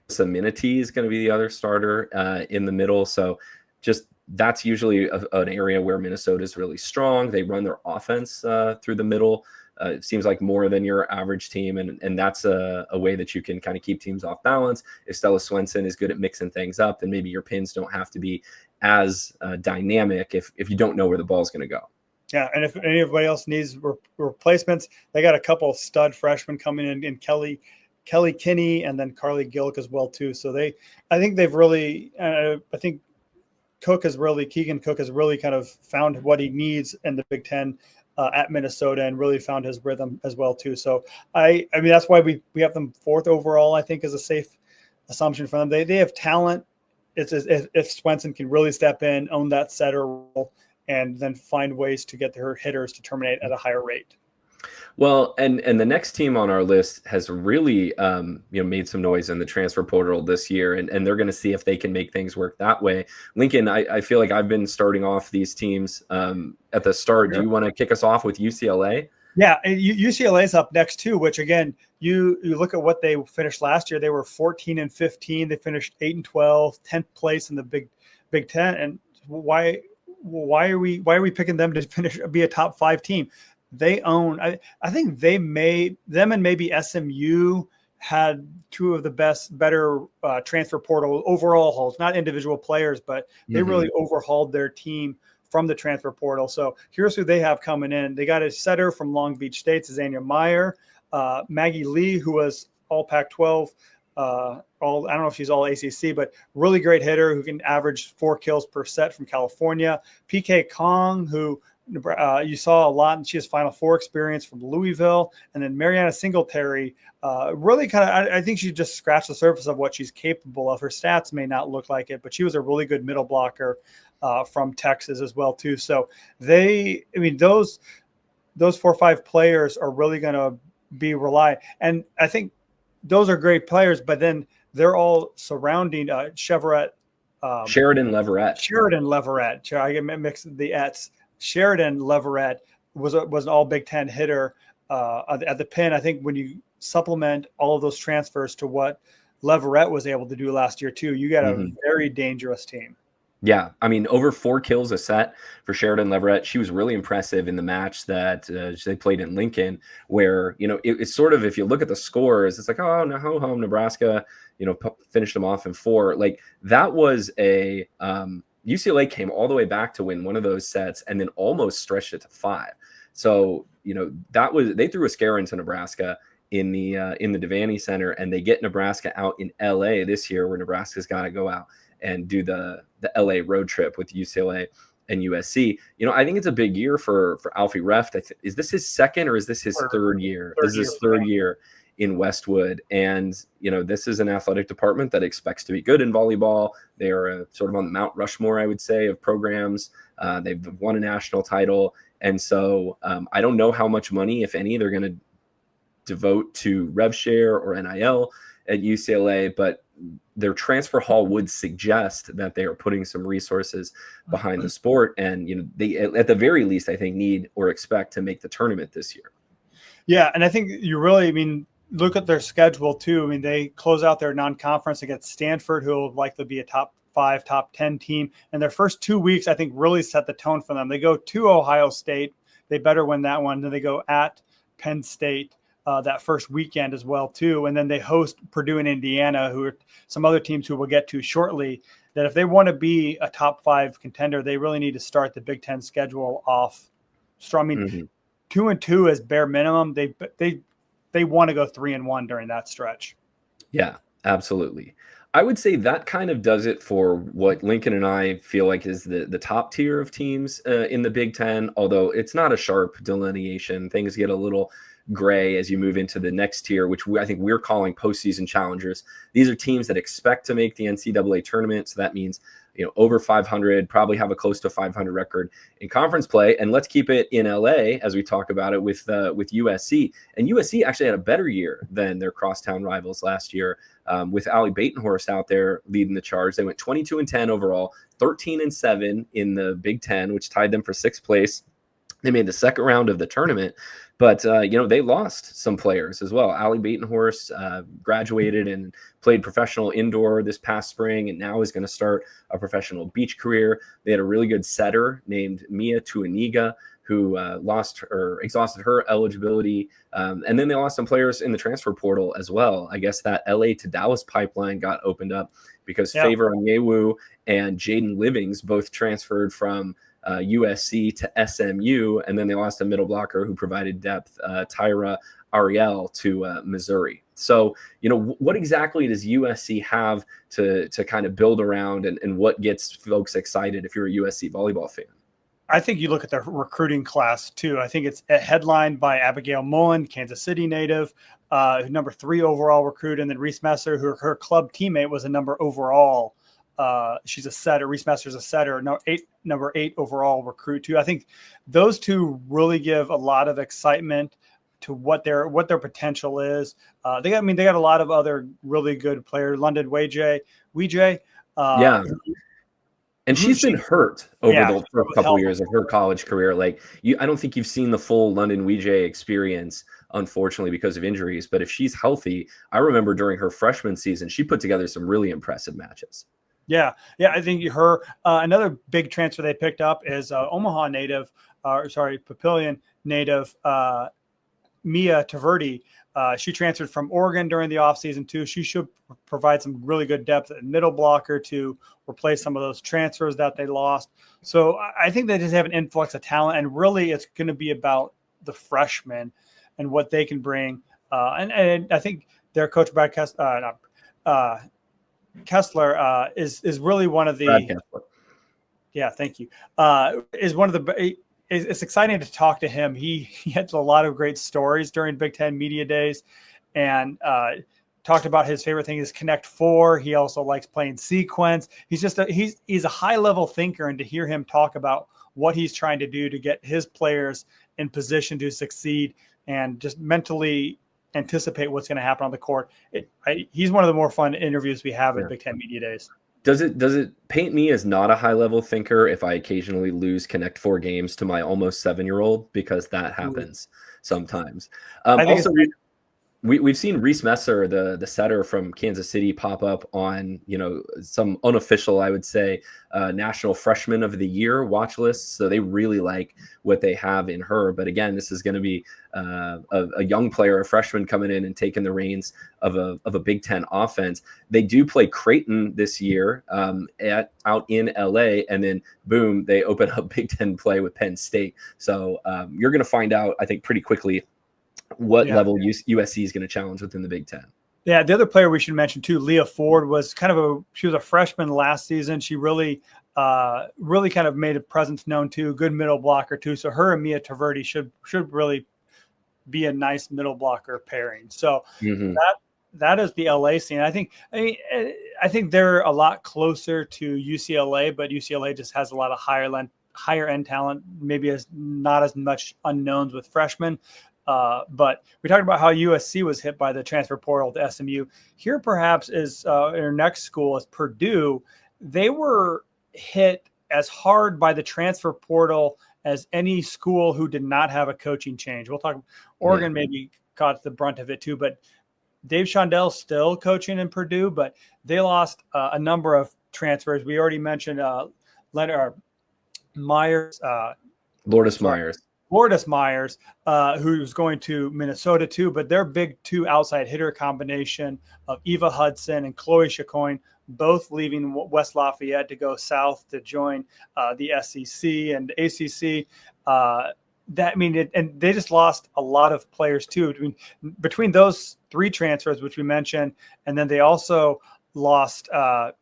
S1: Minity is going to be the other starter in the middle. So just that's usually an area where Minnesota is really strong. They run their offense through the middle. It seems like more than your average team, and that's a way that you can kind of keep teams off balance. If Stella Swenson is good at mixing things up, then maybe your pins don't have to be as dynamic if you don't know where the ball's going to go.
S2: Yeah, and if anybody else needs replacements, they got a couple of stud freshmen coming in Kelly Kinney and then Carly Gilk as well too. So I think they've really, I think Keegan Cook has really kind of found what he needs in the Big Ten at Minnesota and really found his rhythm as well too. So that's why we have them fourth overall. I think is a safe assumption for them. They have talent. It's if Swenson can really step in, own that setter role, and then find ways to get their hitters to terminate at a higher rate.
S1: Well, and the next team on our list has really made some noise in the transfer portal this year, and they're going to see if they can make things work that way. Lincoln, I feel like I've been starting off these teams at the start. Do you want to kick us off with UCLA?
S2: Yeah, UCLA is up next too. Which again, you look at what they finished last year. They were 14-15. They finished 8-12, 10th place in the Big Ten. And why are we picking them to be a top 5 team? They own. I think them and maybe SMU had two of the better transfer portal overall hauls, not individual players, but they really overhauled their team from the transfer portal. So here's who they have coming in. They got a setter from Long Beach State, Zania Meyer, Maggie Lee, who was all Pac-12. I don't know if she's all ACC, but really great hitter who can average 4 kills per set from California. PK Kong, who you saw a lot, and she has Final Four experience from Louisville. And then Mariana Singletary, really kind of, I think she just scratched the surface of what she's capable of. Her stats may not look like it, but she was a really good middle blocker from Texas as well too. So those 4 or 5 players are really going to be reliant. And I think those are great players, but then they're all surrounding Sheridan Leverett. I mixed the ets. Sheridan Leverett was an all Big Ten hitter at the pin. I think when you supplement all of those transfers to what Leverett was able to do last year too, you got a very dangerous team.
S1: Yeah, over 4 kills a set for Sheridan Leverett. She was really impressive in the match that they played in Lincoln, where it's sort of, if you look at the scores, it's like, oh no, home Nebraska, finished them off in 4. Like that was a UCLA came all the way back to win one of those sets and then almost stretched it to 5. So, they threw a scare into Nebraska in the Devaney Center, and they get Nebraska out in LA this year, where Nebraska's got to go out and do the LA road trip with UCLA and USC. I think it's a big year for Alfie Reft. Is this his second or is this his third year? This is his third year in Westwood. And, this is an athletic department that expects to be good in volleyball. They are sort of on the Mount Rushmore, I would say, of programs. They've won a national title. And so I don't know how much money, if any, they're going to devote to rev share or NIL at UCLA, but their transfer hall would suggest that they are putting some resources behind the sport. And, they, at the very least, I think, need or expect to make the tournament this year.
S2: Yeah. And I think look at their schedule too. They close out their non-conference against Stanford, who will likely be a top 5, top 10 team. And their first 2 weeks, I think, really set the tone for them. They go to Ohio State. They better win that one. Then they go at Penn State that first weekend as well too. And then they host Purdue and Indiana, who are some other teams who we'll get to shortly, that if they want to be a top 5 contender, they really need to start the Big Ten schedule off strong. 2-2 is bare minimum. They want to go 3-1 during that stretch.
S1: Yeah, absolutely. I would say that kind of does it for what Lincoln and I feel like is the top tier of teams in the Big Ten, although it's not a sharp delineation. Things get a little gray as you move into the next tier, which I think we're calling postseason challengers. These are teams that expect to make the NCAA tournament. So that means, over 500, probably have a close to 500 record in conference play. And let's keep it in LA as we talk about it with USC. And USC actually had a better year than their crosstown rivals last year, with Ali Batenhorst out there leading the charge. They went 22-10 overall, 13-7 in the Big Ten, which tied them for 6th place. They made the second round of the tournament, but, they lost some players as well. Ali Batenhorst graduated and played professional indoor this past spring, and now is going to start a professional beach career. They had a really good setter named Mia Tuaniga, who exhausted her eligibility. And then they lost some players in the transfer portal as well. I guess that LA to Dallas pipeline got opened up because Favor Onyewu and Jaden Livings both transferred from USC to SMU, and then they lost a middle blocker who provided depth, Tyra Ariel, to Missouri. So, what exactly does USC have to kind of build around, and what gets folks excited if you're a USC volleyball fan?
S2: I think you look at their recruiting class too. I think it's headlined by Abigail Mullen, Kansas City native, number 3 overall recruit, and then Reese Messer, who her club teammate was a number overall. She's a setter. Reese Messer's a setter. Number 8 overall recruit too. I think those two really give a lot of excitement to what their potential is. They got a lot of other really good players. London Weijay.
S1: Yeah. And she's been hurt over the first couple of years of her college career. I don't think you've seen the full London Weijay experience, unfortunately, because of injuries. But if she's healthy, I remember during her freshman season, she put together some really impressive matches.
S2: Yeah. I think her another big transfer they picked up is Omaha native, Papillion native Mia Taverdi. She transferred from Oregon during the offseason too. She should provide some really good depth at middle blocker to replace some of those transfers that they lost. So I think they just have an influx of talent, and really it's going to be about the freshmen and what they can bring. And I think their coach, Brad Kessler, is really one of the.
S1: Brad Kessler.
S2: Yeah, thank you. Is one of the. It's exciting to talk to him. He had a lot of great stories during Big Ten Media Days, and talked about his favorite thing is Connect Four. He also likes playing sequence. He's a high level thinker, and to hear him talk about what he's trying to do to get his players in position to succeed and just mentally anticipate what's going to happen on the court. He's one of the more fun interviews we have at Big Ten Media Days.
S1: Does it paint me as not a high level thinker if I occasionally lose Connect Four games to my almost 7-year-old, because that happens sometimes? Also, We've seen Reese Messer, the setter from Kansas City, pop up on, some unofficial, I would say, National Freshman of the Year watch lists. So they really like what they have in her. But again, this is going to be a young player, a freshman coming in and taking the reins of a Big Ten offense. They do play Creighton this year out in LA, and then boom, they open up Big Ten play with Penn State. So you're going to find out, I think, pretty quickly what level USC is going to challenge within the Big Ten.
S2: Yeah, the other player we should mention too, Leah Ford, she was a freshman last season. She really kind of made a presence known too. Good middle blocker too. So her and Mia Taverdi should really be a nice middle blocker pairing. So that is the LA scene. I think they're a lot closer to UCLA, but UCLA just has a lot of higher end talent. Maybe not as much unknowns with freshmen. But we talked about how USC was hit by the transfer portal to SMU. Here, perhaps, is our next school is Purdue. They were hit as hard by the transfer portal as any school who did not have a coaching change. We'll talk. Oregon maybe caught the brunt of it too, but Dave Shondell's still coaching in Purdue, but they lost a number of transfers. We already mentioned Leonard Myers,
S1: Lourdes Myers.
S2: Lourdes Myers, who's going to Minnesota too, but their big two outside hitter combination of Eva Hudson and Chloe Chacoin, both leaving West Lafayette to go south to join the SEC and ACC. And they just lost a lot of players too. Between those three transfers, which we mentioned, and then they also lost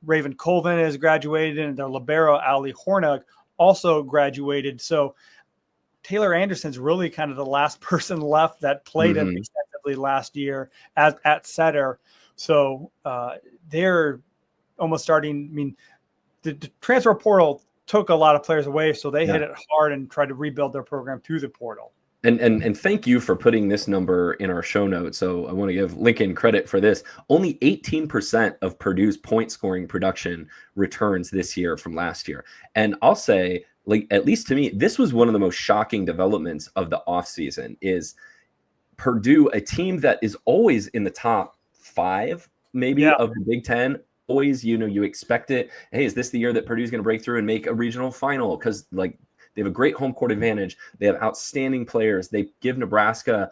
S2: Raven Colvin has graduated, and their libero Ali Hornug also graduated. So Taylor Anderson's really kind of the last person left that played him extensively last year at setter. So they're almost starting. The transfer portal took a lot of players away, so they hit it hard and tried to rebuild their program through the portal.
S1: And thank you for putting this number in our show notes. So I want to give Lincoln credit for this. Only 18% of Purdue's point scoring production returns this year from last year. And I'll say, at least to me, this was one of the most shocking developments of the offseason is Purdue, a team that is always in the top 5, maybe of the Big Ten. Always, you expect it. Hey, is this the year that Purdue's going to break through and make a regional final? Because they have a great home court advantage. They have outstanding players. They give Nebraska,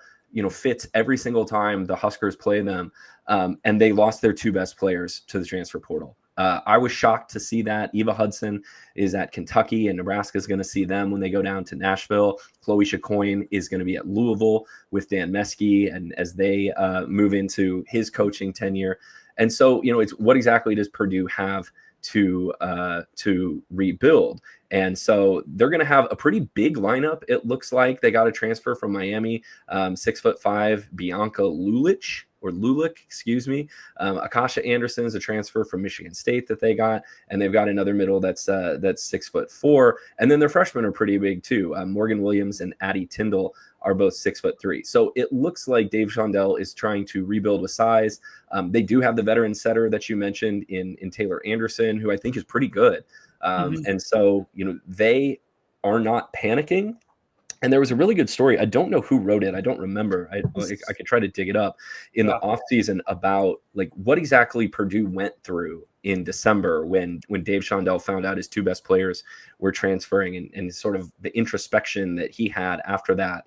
S1: fits every single time the Huskers play them. And they lost their 2 best players to the transfer portal. I was shocked to see that. Eva Hudson is at Kentucky, and Nebraska is going to see them when they go down to Nashville. Chloe Chacoin is going to be at Louisville with Dan Meskey, and as they move into his coaching tenure. And so, it's what exactly does Purdue have to rebuild? And so they're going to have a pretty big lineup. It looks like they got a transfer from Miami, 6'5" Bianca Lulick, excuse me. Akasha Anderson is a transfer from Michigan State that they got, and they've got another middle that's 6'4", and then their freshmen are pretty big too. Morgan Williams and Addie Tyndall are both 6'3". So it looks like Dave Shondell is trying to rebuild with size. They do have the veteran setter that you mentioned in Taylor Anderson, who I think is pretty good. And so, they are not panicking. And there was a really good story. I don't know who wrote it. I don't remember. I could try to dig it up in the offseason about what exactly Purdue went through in December when Dave Shondell found out his 2 best players were transferring and sort of the introspection that he had after that.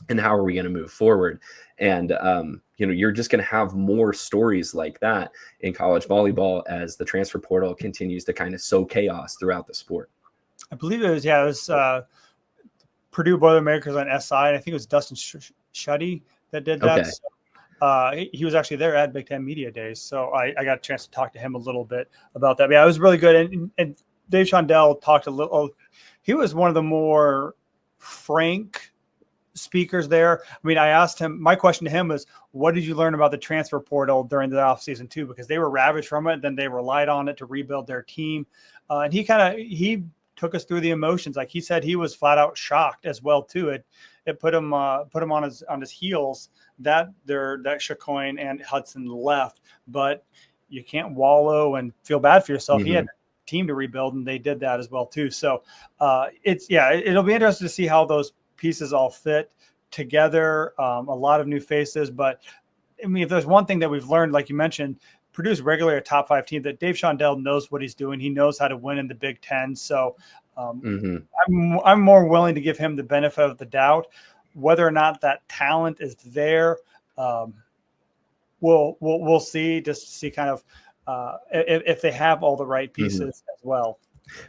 S1: And how are we going to move forward? And, you're just going to have more stories like that in college volleyball as the transfer portal continues to kind of sow chaos throughout the sport.
S2: I believe it was Purdue Boilermakers on SI. I think it was Dustin Shuddy that did that. Okay. So, he was actually there at Big Ten Media Days. So I got a chance to talk to him a little bit about that. But yeah, it was really good. And Dave Shondell talked a little. He was one of the more frank speakers there. I asked him, my question to him was, what did you learn about the transfer portal during the offseason too? Because they were ravaged from it. Then they relied on it to rebuild their team. And he took us through the emotions. Like he said, he was flat out shocked as well too. It put him on his heels that Chacoin and Hudson left, but you can't wallow and feel bad for yourself. He had a team to rebuild, and they did that as well too. So it'll be interesting to see how those pieces all fit together. A lot of new faces, but I mean, if there's one thing that we've learned, like you mentioned, Purdue's regularly a top 5 team, that Dave Shondell knows what he's doing. He knows how to win in the Big Ten. So I'm more willing to give him the benefit of the doubt. Whether or not that talent is there, we'll see, just to see kind of if they have all the right pieces as well.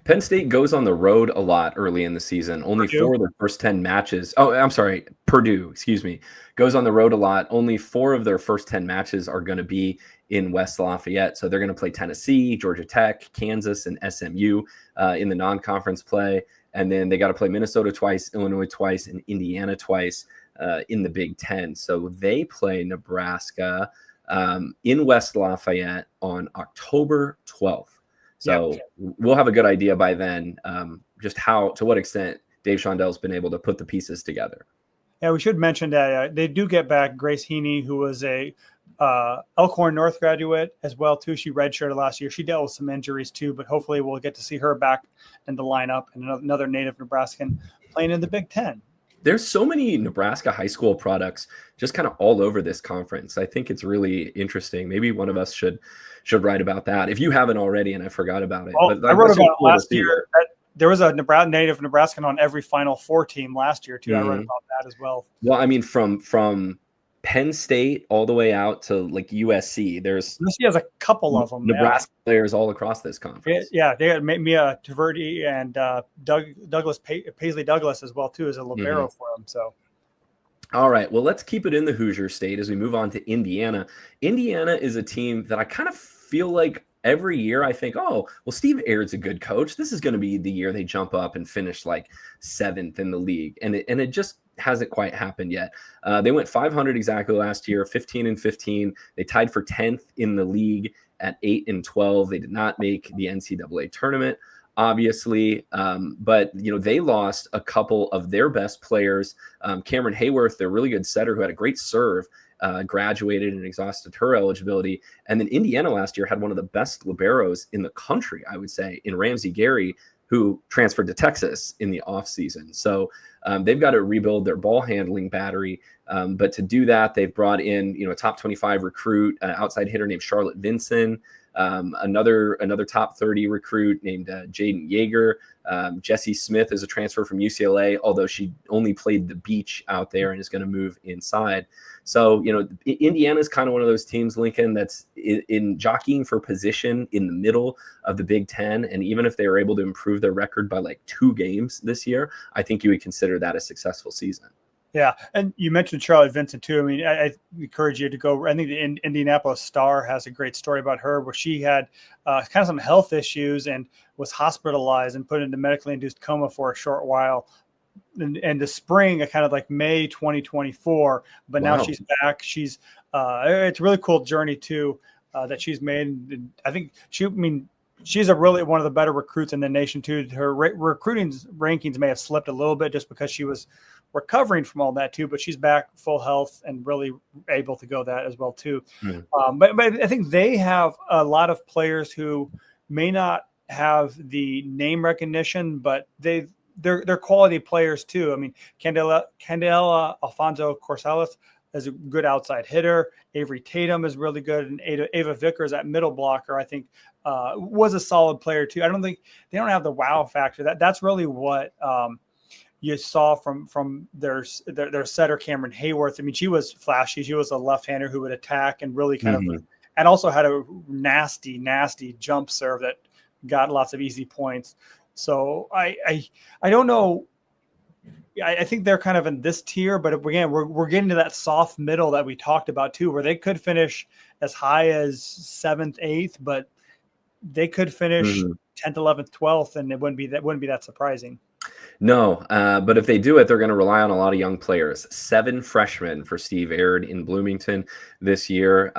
S1: Penn State goes on the road a lot early in the season. Only
S2: Purdue?
S1: 4 of their first 10 matches. Oh, I'm sorry. Purdue, excuse me, goes on the road a lot. Only 4 of their first 10 matches are going to be in West Lafayette. So they're going to play Tennessee, Georgia Tech, Kansas, and SMU in the non-conference play. And then they got to play Minnesota twice, Illinois twice, and Indiana twice in the Big Ten. So they play Nebraska in West Lafayette on October 12th. So we'll have a good idea by then just to what extent Dave Shondell's been able to put the pieces together.
S2: Yeah, we should mention that they do get back Grace Heaney, who was a Elkhorn North graduate as well, too. She redshirted last year. She dealt with some injuries, too, but hopefully we'll get to see her back in the lineup, and another native Nebraskan playing in the Big Ten.
S1: There's so many Nebraska high school products just kind of all over this conference. I think it's really interesting. Maybe one of us should write about that if you haven't already, and I forgot about it.
S2: Well, I wrote about it last year. There was a native Nebraskan on every Final Four team last year, too. I wrote about that as well.
S1: Well, I mean, from Penn State all the way out to like USC,
S2: USC has a couple of them.
S1: Nebraska players all across this conference.
S2: Yeah, they had Mia Taverdi and Douglas Paisley Douglas as well, too, as a libero for them. So.
S1: All right, well, let's keep it in the Hoosier State as we move on to Indiana. Indiana is a team that I kind of feel like every year I think, oh, well, Steve Aird's a good coach. This is going to be the year they jump up and finish like 7th in the league. And it just hasn't quite happened yet. They went 500 exactly last year, 15-15. They tied for 10th in the league at 8-12. They did not make the NCAA tournament, obviously. But, they lost a couple of their best players. Cameron Hayworth, their really good setter who had a great serve, graduated and exhausted her eligibility. And then Indiana last year had one of the best liberos in the country, I would say, in Ramsey Gary, who transferred to Texas in the offseason. So they've got to rebuild their ball handling battery. But to do that, they've brought in, a top 25 recruit, outside hitter named Charlotte Vinson, another top 30 recruit named Jaden Yeager. Jessie Smith is a transfer from UCLA, although she only played the beach out there and is going to move inside. So, Indiana is kind of one of those teams, Lincoln, that's in jockeying for position in the middle of the Big Ten. And even if they are able to improve their record by like 2 games this year, I think you would consider that a successful season.
S2: Yeah, and you mentioned Charlotte Vincent, too. I mean, I encourage you to go. I think the Indianapolis Star has a great story about her where she had kind of some health issues and was hospitalized and put into medically induced coma for a short while. And the spring, kind of like May 2024, but now she's back. She's it's a really cool journey, too, that she's made. And I think she's one of the better recruits in the nation, too. Her recruiting rankings may have slipped a little bit just because she was recovering from all that too, but she's back full health and really able to go that as well too. But I think they have a lot of players who may not have the name recognition, but they're quality players too. I mean, Candela Alfonso Corsalis is a good outside hitter. Avery Tatum is really good, and Ava Vickers at middle blocker, I think, was a solid player too. I don't think they don't have the wow factor. That's really what you saw from their setter, Cameron Hayworth. I mean, she was flashy. She was a left-hander who would attack and really kind of, and also had a nasty, nasty jump serve that got lots of easy points. So I don't know. I think they're kind of in this tier, but again, we're getting to that soft middle that we talked about too, where they could finish as high as 7th, 8th, but they could finish 10th, 11th, 12th, and it wouldn't be that surprising.
S1: No, but if they do it, they're going to rely on a lot of young players. 7 freshmen for Steve Aird in Bloomington this year.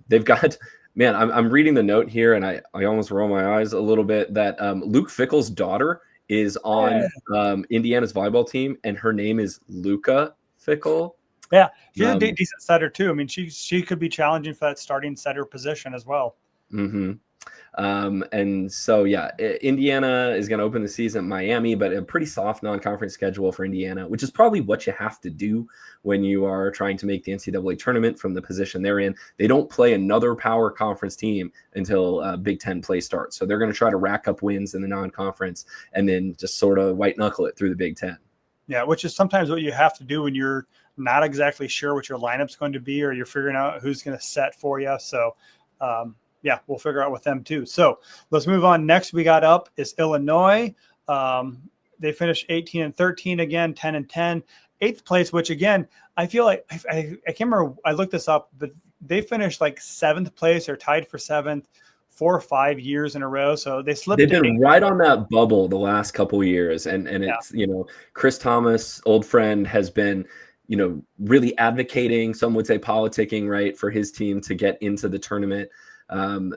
S1: They've got, man, I'm reading the note here, and I almost roll my eyes a little bit that Luke Fickle's daughter is on Indiana's volleyball team, and her name is Luca Fickle.
S2: Yeah, she's a decent setter too. I mean, she could be challenging for that starting setter position as well.
S1: And so, yeah, Indiana is going to open the season at Miami, but a pretty soft non-conference schedule for Indiana, which is probably what you have to do when you are trying to make the NCAA tournament from the position they're in. They don't play another power conference team until Big Ten play starts. So they're going to try to rack up wins in the non-conference and then just sort of white knuckle it through the Big Ten.
S2: Yeah, which is sometimes what you have to do when you're not exactly sure what your lineup's going to be, or you're figuring out who's going to set for you. So, yeah, we'll figure out with them too. So let's move on. Next we got up is Illinois. They finished 18-13 again, 10-10, 8th place, which again, I feel like I can't remember. I looked this up, but they finished like 7th place or tied for 7th 4 or 5 years in a row. So they slipped.
S1: They've been right on that bubble the last couple of years. And it's, Chris Thomas, old friend, has been, really advocating, some would say politicking, right, for his team to get into the tournament.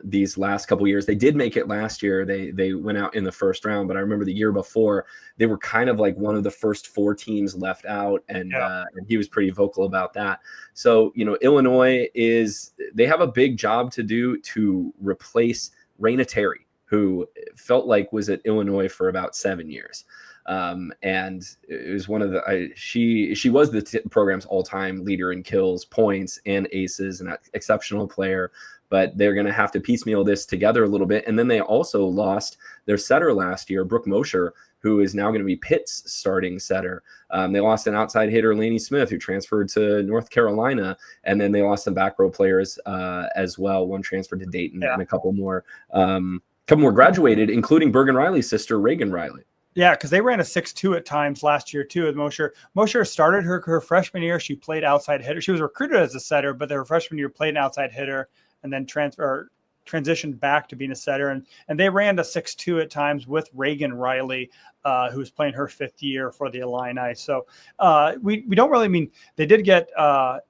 S1: These last couple of years, they did make it last year. They went out in the first round, but I remember the year before they were kind of like one of the first 4 teams left out, and he was pretty vocal about that. So Illinois they have a big job to do to replace Raina Terry, who felt like was at Illinois for about 7 years. And it was one of the she was the program's all-time leader in kills, points, and aces, an exceptional player. But they're going to have to piecemeal this together a little bit. And then they also lost their setter last year, Brooke Mosher, who is now going to be Pitt's starting setter. They lost an outside hitter, Laney Smith, who transferred to North Carolina. And then they lost some back row players as well. One transferred to Dayton, and a couple more graduated, including Bergen Riley's sister, Reagan Riley.
S2: Yeah, because they ran a 6-2 at times last year too with Mosher. Mosher started her freshman year. She played outside hitter. She was recruited as a setter, but her freshman year played an outside hitter, and then transitioned back to being a setter. And they ran a 6-2 at times with Reagan Riley, who was playing her 5th year for the Illini. So we don't really they did get a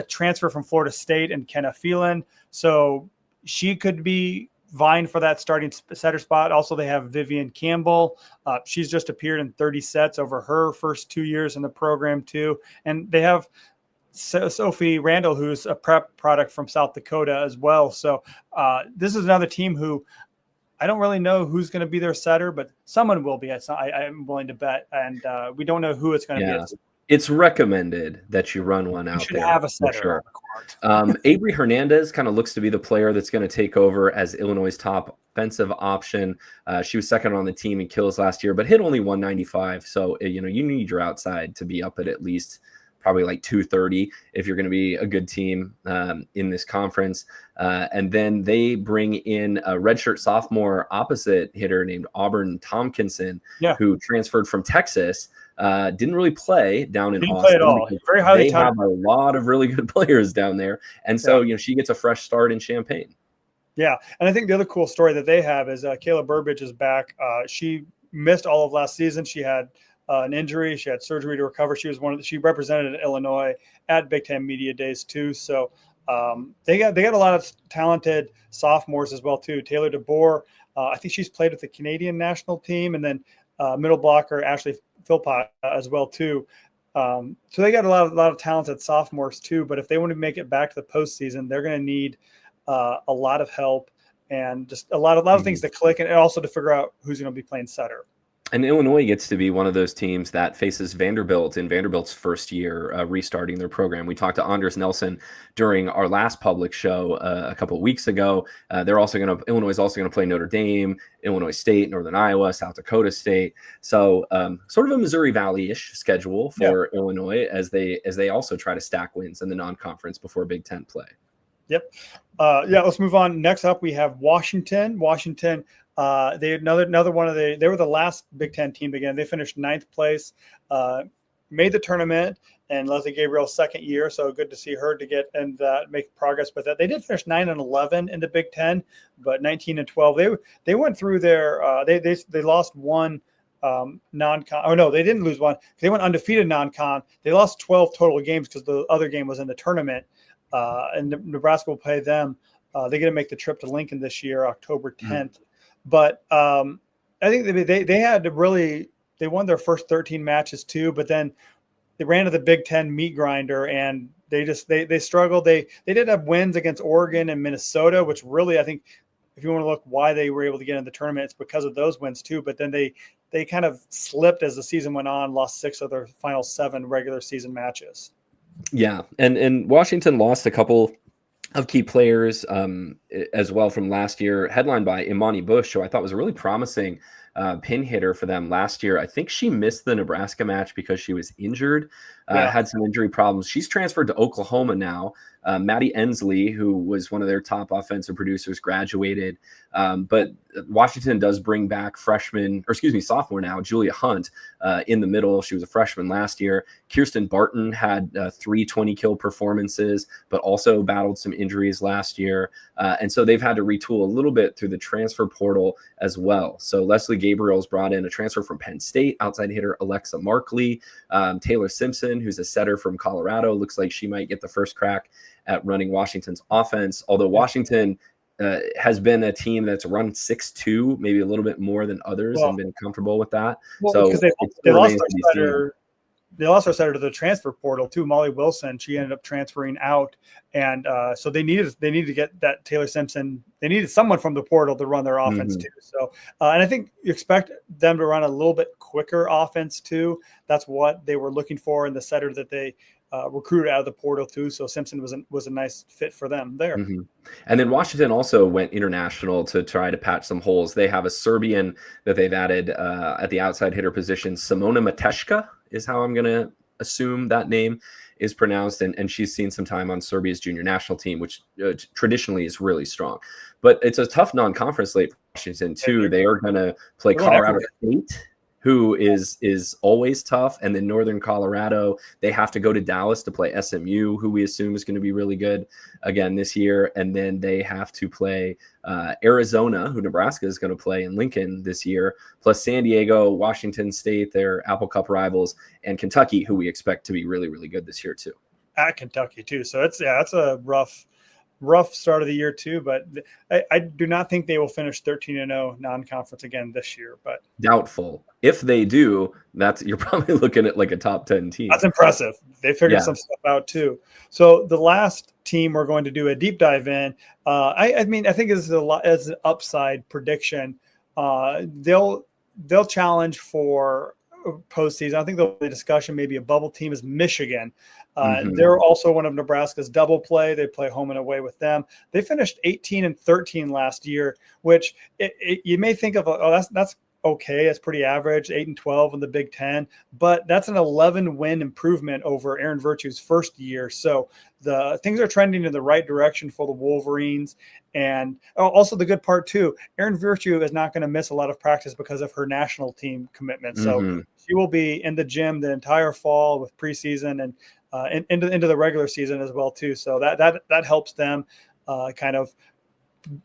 S2: transfer from Florida State and Kenna Phelan. So she could be vying for that starting setter spot. Also, they have Vivian Campbell. She's just appeared in 30 sets over her first 2 years in the program too. And they have Sophie Randall, who's a prep product from South Dakota as well. So this is another team who I don't really know who's going to be their setter, but someone will be. I'm willing to bet, and we don't know who it's going to be.
S1: It's recommended that you run one out there.
S2: Have a setter.
S1: Sure. Avery Hernandez kind of looks to be the player that's going to take over as Illinois' top offensive option. She was second on the team in kills last year, but hit only 195. So you need your outside to be up at least probably like 230 if you're going to be a good team in this conference. And then they bring in a redshirt sophomore opposite hitter named Auburn Tompkinson, who transferred from Texas. Didn't really play down in Austin.
S2: Play at all. Very highly
S1: they have a lot of really good players down there. And so, she gets a fresh start in Champaign.
S2: Yeah. And I think the other cool story that they have is Kayla Burbidge is back. She missed all of last season. She had an injury. She had surgery to recover. She represented Illinois at Big Ten Media Days too. So they got a lot of talented sophomores as well too. Taylor DeBoer, I think she's played with the Canadian national team, and then middle blocker Ashley Philpott as well too. So they got a lot of talented sophomores too. But if they want to make it back to the postseason, they're going to need a lot of help and just a lot of things to click, and also to figure out who's going to be playing setter.
S1: And Illinois gets to be one of those teams that faces Vanderbilt in Vanderbilt's first year restarting their program. We talked to Andres Nelson during our last public show a couple of weeks ago. Illinois is also going to play Notre Dame, Illinois State, Northern Iowa, South Dakota State. So sort of a Missouri Valley-ish schedule for Illinois as they also try to stack wins in the non-conference before Big Ten play.
S2: Yep. Let's move on. Next up, we have Washington. They were the last Big Ten team again. They finished 9th place, made the tournament, and Leslie Gabriel's second year. So good to see her to get and make progress with that. They did finish 9-11 in the Big Ten, but 19-12. They went through their they lost one non-con. Oh no, they didn't lose one. They went undefeated non-con. They lost 12 total games because the other game was in the tournament. And Nebraska will play them. They're going to make the trip to Lincoln this year, October 10th. But I think they had to really – they won their first 13 matches too, but then they ran to the Big Ten meat grinder, and they struggled. They did have wins against Oregon and Minnesota, which really I think if you want to look why they were able to get in the tournament, it's because of those wins too. But then they kind of slipped as the season went on, lost 6 of their final 7 regular season matches.
S1: Yeah, and Washington lost a couple of key players as well from last year, headlined by Imani Bush, who I thought was a really promising pin hitter for them last year. I think she missed the Nebraska match because she was injured, had some injury problems. She's transferred to Oklahoma now. Maddie Ensley, who was one of their top offensive producers, graduated. But Washington does bring back sophomore now, Julia Hunt, in the middle. She was a freshman last year. Kirsten Barton had 3 20-kill performances, but also battled some injuries last year. And so they've had to retool a little bit through the transfer portal as well. So Leslie Gabriel's brought in a transfer from Penn State, outside hitter Alexa Markley. Taylor Simpson, who's a setter from Colorado, looks like she might get the first crack at running Washington's offense, although Washington has been a team that's run 6-2, maybe a little bit more than others, and been comfortable with that.
S2: So because they lost their setter to the transfer portal too, Molly Wilson. She ended up transferring out, and so they needed to get that Taylor Simpson. They needed someone from the portal to run their offense too. So, and I think you expect them to run a little bit quicker offense too. That's what they were looking for in the setter that they recruited out of the portal too. So Simpson was a nice fit for them there.
S1: And then Washington also went international to try to patch some holes. They have a Serbian that they've added at the outside hitter position. Simona Mateška is how I'm going to assume that name is pronounced. And she's seen some time on Serbia's junior national team, which traditionally is really strong. But it's a tough non-conference slate for Washington too. They are going to play Colorado State, who is always tough. And then Northern Colorado, they have to go to Dallas to play SMU, who we assume is going to be really good again this year. And then they have to play Arizona, who Nebraska is going to play in Lincoln this year, plus San Diego, Washington State, their Apple Cup rivals, and Kentucky, who we expect to be really, really good this year too.
S2: At Kentucky too. So that's a rough start of the year too, but I do not think they will finish 13-0 non-conference again this year. But
S1: doubtful. If they do, you're probably looking at like a top 10 team.
S2: That's impressive. They figured some stuff out too. So the last team we're going to do a deep dive in, I think is as an upside prediction. They'll challenge for postseason. I think the discussion maybe a bubble team is Michigan. They're also one of Nebraska's double play. They play home and away with them. They finished 18-13 last year, which you may think of, that's okay. It's pretty average, 8-12 in the Big Ten, but that's an 11-win improvement over Aaron Virtue's first year. So the things are trending in the right direction for the Wolverines. And also the good part too, Aaron Virtue is not going to miss a lot of practice because of her national team commitment. So she will be in the gym the entire fall with preseason and into the regular season as well too. So that helps them kind of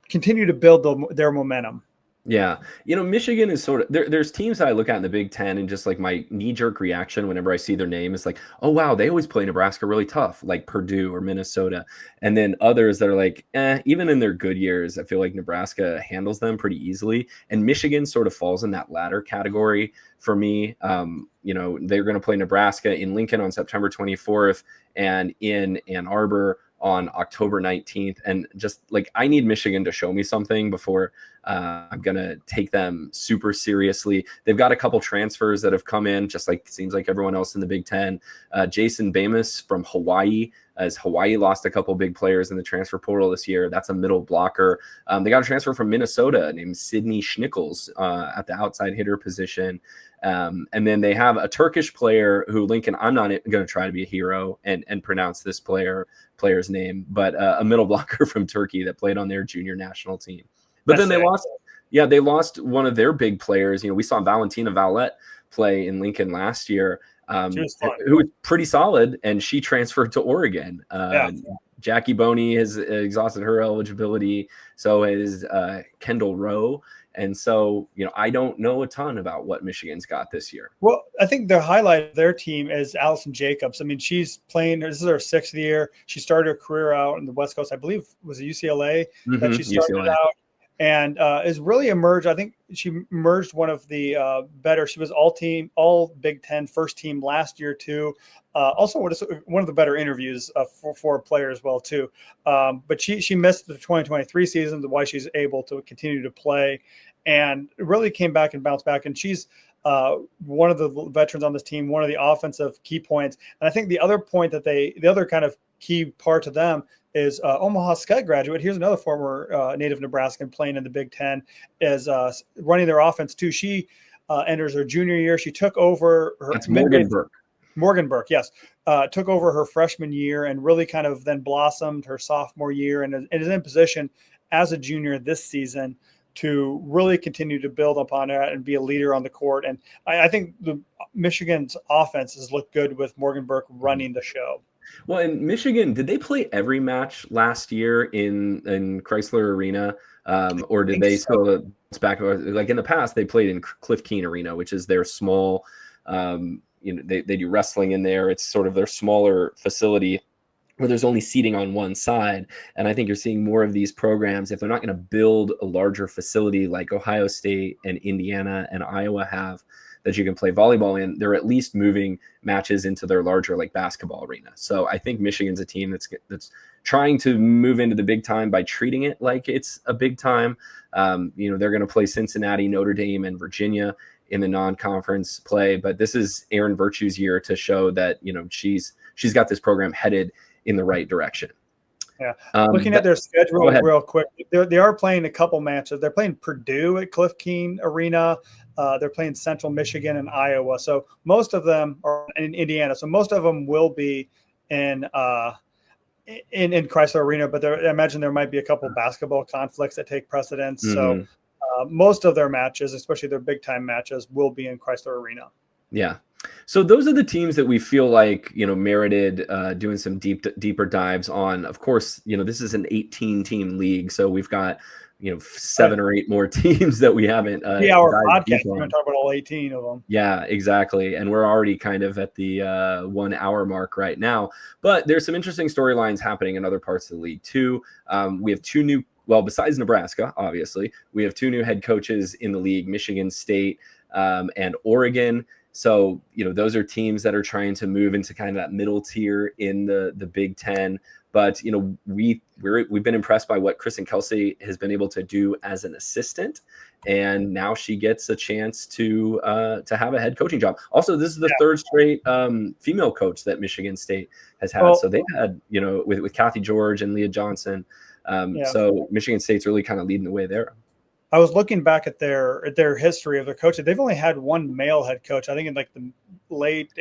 S2: continue to build their momentum.
S1: Yeah. Michigan is sort of there's teams that I look at in the Big Ten, and just like my knee-jerk reaction whenever I see their name is like, oh wow, they always play Nebraska really tough, like Purdue or Minnesota. And then others that are like, even in their good years, I feel like Nebraska handles them pretty easily. And Michigan sort of falls in that latter category for me. They're going to play Nebraska in Lincoln on September 24th and in Ann Arbor on October 19th. And just like, I need Michigan to show me something before I'm going to take them super seriously. They've got a couple transfers that have come in, just like seems like everyone else in the Big Ten. Jason Bamus from Hawaii, as Hawaii lost a couple big players in the transfer portal this year. That's a middle blocker. They got a transfer from Minnesota named Sydney Schnickels at the outside hitter position. And then they have a Turkish player who, Lincoln, I'm not going to try to be a hero and pronounce this player's name, but a middle blocker from Turkey that played on their junior national team. But then they lost one of their big players. We saw Valentina Valette play in Lincoln last year, who was pretty solid, and she transferred to Oregon. Jackie Boney has exhausted her eligibility. So is Kendall Rowe. And so, I don't know a ton about what Michigan's got this year.
S2: Well, I think the highlight of their team is Allison Jacobs. I mean, she's playing, this is her 6th year. She started her career out in the West Coast, I believe was UCLA that she started out. and is really emerged. I think she emerged one of the better. She was all Big Ten first team last year too. Also, one of the better interviews for a player as well too. But she missed the 2023 season, why she's able to continue to play, and really came back and bounced back. And she's one of the veterans on this team, one of the offensive key points. And I think the other point that the other kind of key part to them is Omaha Scud graduate. Here's another former native Nebraskan playing in the Big Ten, is running their offense too. She enters her junior year. She took over her.
S1: That's Morgan Burke.
S2: Morgan Burke, yes, took over her freshman year and really kind of then blossomed her sophomore year, and is in position as a junior this season to really continue to build upon that and be a leader on the court. And I think the Michigan's offense has looked good with Morgan Burke running the show.
S1: Well, in Michigan, did they play every match last year in Chrysler Arena, or did they still back like in the past? They played in Cliff Keen Arena, which is their small. They do wrestling in there. It's sort of their smaller facility where there's only seating on one side. And I think you're seeing more of these programs, if they're not going to build a larger facility like Ohio State and Indiana and Iowa have, that you can play volleyball in, they're at least moving matches into their larger like basketball arena. So I think Michigan's a team that's trying to move into the big time by treating it like it's a big time. They're going to play Cincinnati, Notre Dame, and Virginia in the non-conference play, but this is Erin Virtue's year to show that she's got this program headed in the right direction.
S2: Yeah. Looking at their schedule real quick, they are playing a couple matches. They're playing Purdue at Cliff Keen Arena. They're playing Central Michigan and Iowa. So most of them are in Indiana. So most of them will be in Chrysler Arena, but I imagine there might be a couple basketball conflicts that take precedence. Mm-hmm. So most of their matches, especially their big time matches, will be in Chrysler Arena.
S1: Yeah. So those are the teams that we feel like, merited doing some deeper dives on. Of course, this is an 18-team league, so we've got, 7 or 8 more teams that we haven't.
S2: Yeah, our podcast, we're going to talk about all 18 of them.
S1: Yeah, exactly. And we're already kind of at the 1 hour mark right now. But there's some interesting storylines happening in other parts of the league too. We have 2 new, besides Nebraska, obviously, we have 2 new head coaches in the league, Michigan State and Oregon. So, those are teams that are trying to move into kind of that middle tier in the Big Ten. But, we've been impressed by what Kristen Kelsey has been able to do as an assistant. And now she gets a chance to have a head coaching job. Also, this is the third straight female coach that Michigan State has had. So they've had, with Kathy George and Leah Johnson. So Michigan State's really kind of leading the way there.
S2: I was looking back at their history of their coaching. They've only had 1 male head coach. I think in like the mid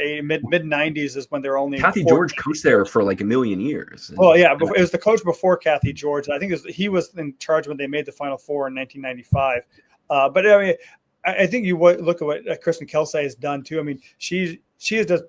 S2: 90s is when they're only.
S1: Kathy George coached there for like a million years.
S2: Well, yeah, it was the coach before Kathy George. I think he was in charge when they made the Final Four in 1995. But I mean, I think you look at what Kristen Kelsey has done too. I mean, she is just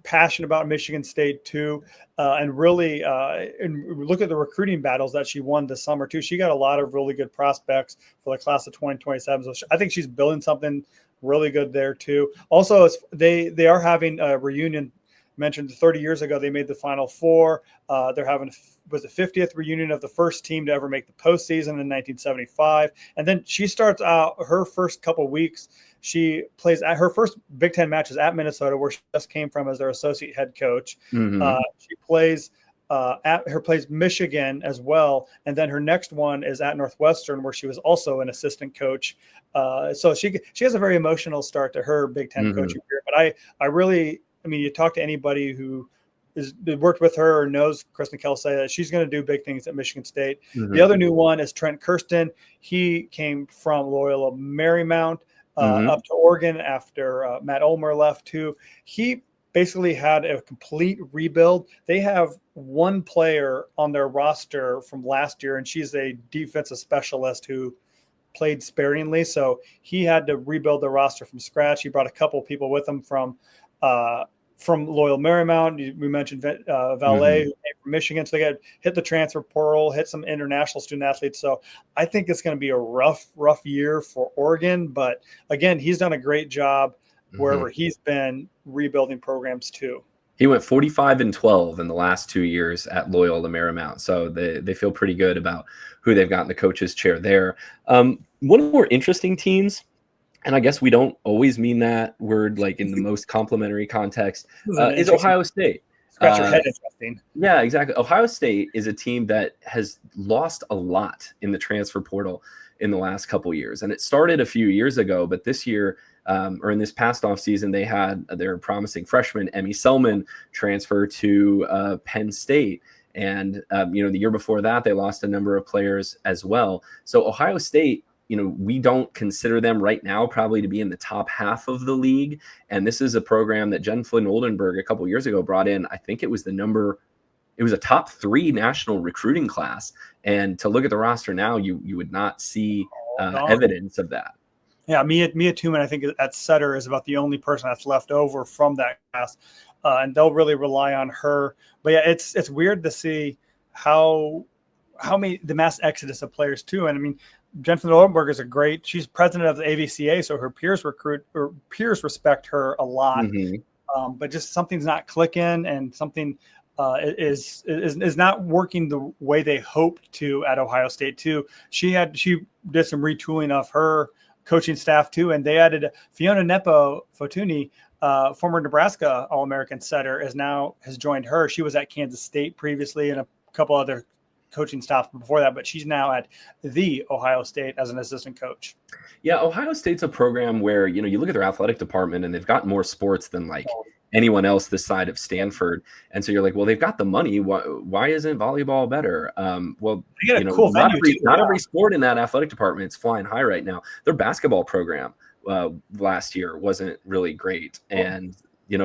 S2: passionate about Michigan State too, and really and look at the recruiting battles that she won this summer too. She got a lot of really good prospects for the class of 2027. So I think she's building something really good there too. Also, they are having a reunion. Mentioned 30 years ago they made the Final Four. They're having the 50th reunion of the first team to ever make the postseason in 1975. And then she starts out her first couple weeks. She plays at her first Big Ten matches at Minnesota, where she just came from as their associate head coach. Mm-hmm. She plays plays Michigan as well, and then her next one is at Northwestern, where she was also an assistant coach. So she has a very emotional start to her Big Ten coaching career. But I mean, you talk to anybody who worked with her or knows Kristen Kelsey, that she's going to do big things at Michigan State. Mm-hmm. The other new one is Trent Kirsten. He came from Loyola Marymount. Up to Oregon after Matt Ulmer left too. He basically had a complete rebuild. They have 1 player on their roster from last year, and she's a defensive specialist who played sparingly. So he had to rebuild the roster from scratch. He brought a couple people with him from Loyola Marymount. We mentioned Valet, who came from Michigan. So they hit the transfer portal, hit some international student athletes. So I think it's going to be a rough year for Oregon. But again, he's done a great job wherever he's been rebuilding programs too.
S1: He went 45-12 in the last 2 years at Loyola Marymount, so they feel pretty good about who they've got in the coach's chair there. One of the more interesting teams, and I guess we don't always mean that word like in the most complimentary context, is Ohio State.
S2: Scratch your head, interesting.
S1: Yeah, exactly. Ohio State is a team that has lost a lot in the transfer portal in the last couple years, and it started a few years ago. But this year, or in this past offseason, they had their promising freshman Emmy Selman transfer to Penn State, and the year before that, they lost a number of players as well. So Ohio State, we don't consider them right now probably to be in the top half of the league. And this is a program that Jen Flynn Oldenburg a couple of years ago brought in. I think it was a top 3 national recruiting class. And to look at the roster now, you would not see evidence of that.
S2: Yeah, Mia Tuman, I think at setter is about the only person that's left over from that class. And they'll really rely on her. But yeah, it's weird to see how the mass exodus of players too. And I mean, Jennifer Oldenburg is she's president of the AVCA, so her peers respect her a lot. Mm-hmm. But just something's not clicking, and something is not working the way they hoped to at Ohio State too. She did some retooling of her coaching staff too, and they added Fiona Nepo Fotuni, former Nebraska All-American setter, has joined her. She was at Kansas State previously, and a couple other coaching staff before that, but she's now at the Ohio State as an assistant coach.
S1: Yeah, Ohio State's a program where, you look at their athletic department and they've got more sports than like anyone else this side of Stanford. And so you're like, well, they've got the money. Why isn't volleyball better? Well,
S2: cool
S1: not every sport in that athletic department is flying high right now. Their basketball program last year wasn't really great. And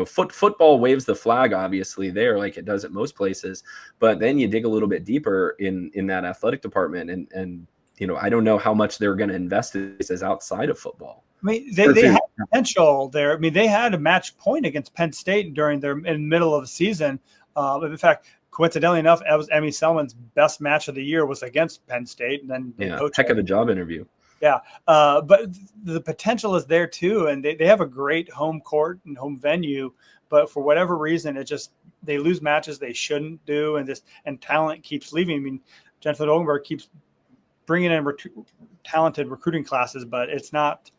S1: football waves the flag, obviously, there like it does at most places. But then you dig a little bit deeper in that athletic department, and I don't know how much they're going to invest in this as outside of football.
S2: I mean, they had potential there. I mean, they had a match point against Penn State in the middle of the season. In fact, coincidentally enough, it was Emmy Selman's best match of the year was against Penn State, and then
S1: heck of a job interview.
S2: Yeah, but the potential is there too, and they have a great home court and home venue. But for whatever reason, they lose matches they shouldn't do, and talent keeps leaving. I mean, Jennifer Oldenburg keeps bringing in talented recruiting classes, but it's not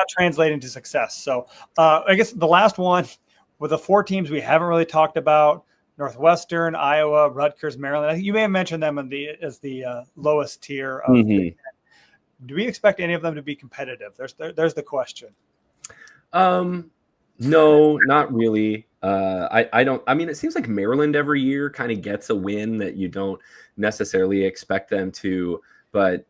S2: translating to success. So I guess the last one with the 4 teams we haven't really talked about: Northwestern, Iowa, Rutgers, Maryland. I think you may have mentioned them as the lowest tier of. Mm-hmm. Do we expect any of them to be competitive? There's the question.
S1: No, not really. I don't. I mean, it seems like Maryland every year kind of gets a win that you don't necessarily expect them to. But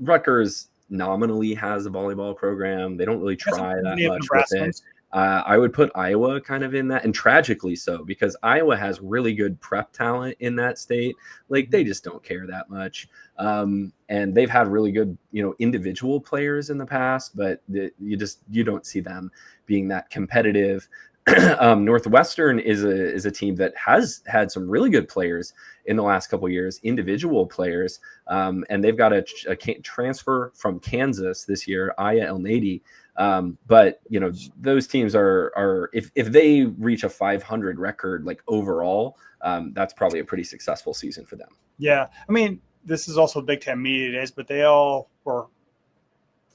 S1: Rutgers nominally has a volleyball program. They don't really try that much with it. I would put Iowa kind of in that, and tragically so, because Iowa has really good prep talent in that state. Like, they just don't care that much. And they've had really good, individual players in the past, but you don't see them being that competitive. Northwestern is a team that has had some really good players in the last couple of years, individual players. And they've got a transfer from Kansas this year, Aya El Nady. But those teams are if they reach a 500 record, like overall, that's probably a pretty successful season for them.
S2: Yeah. I mean, this is also Big Ten Media Days, but they all were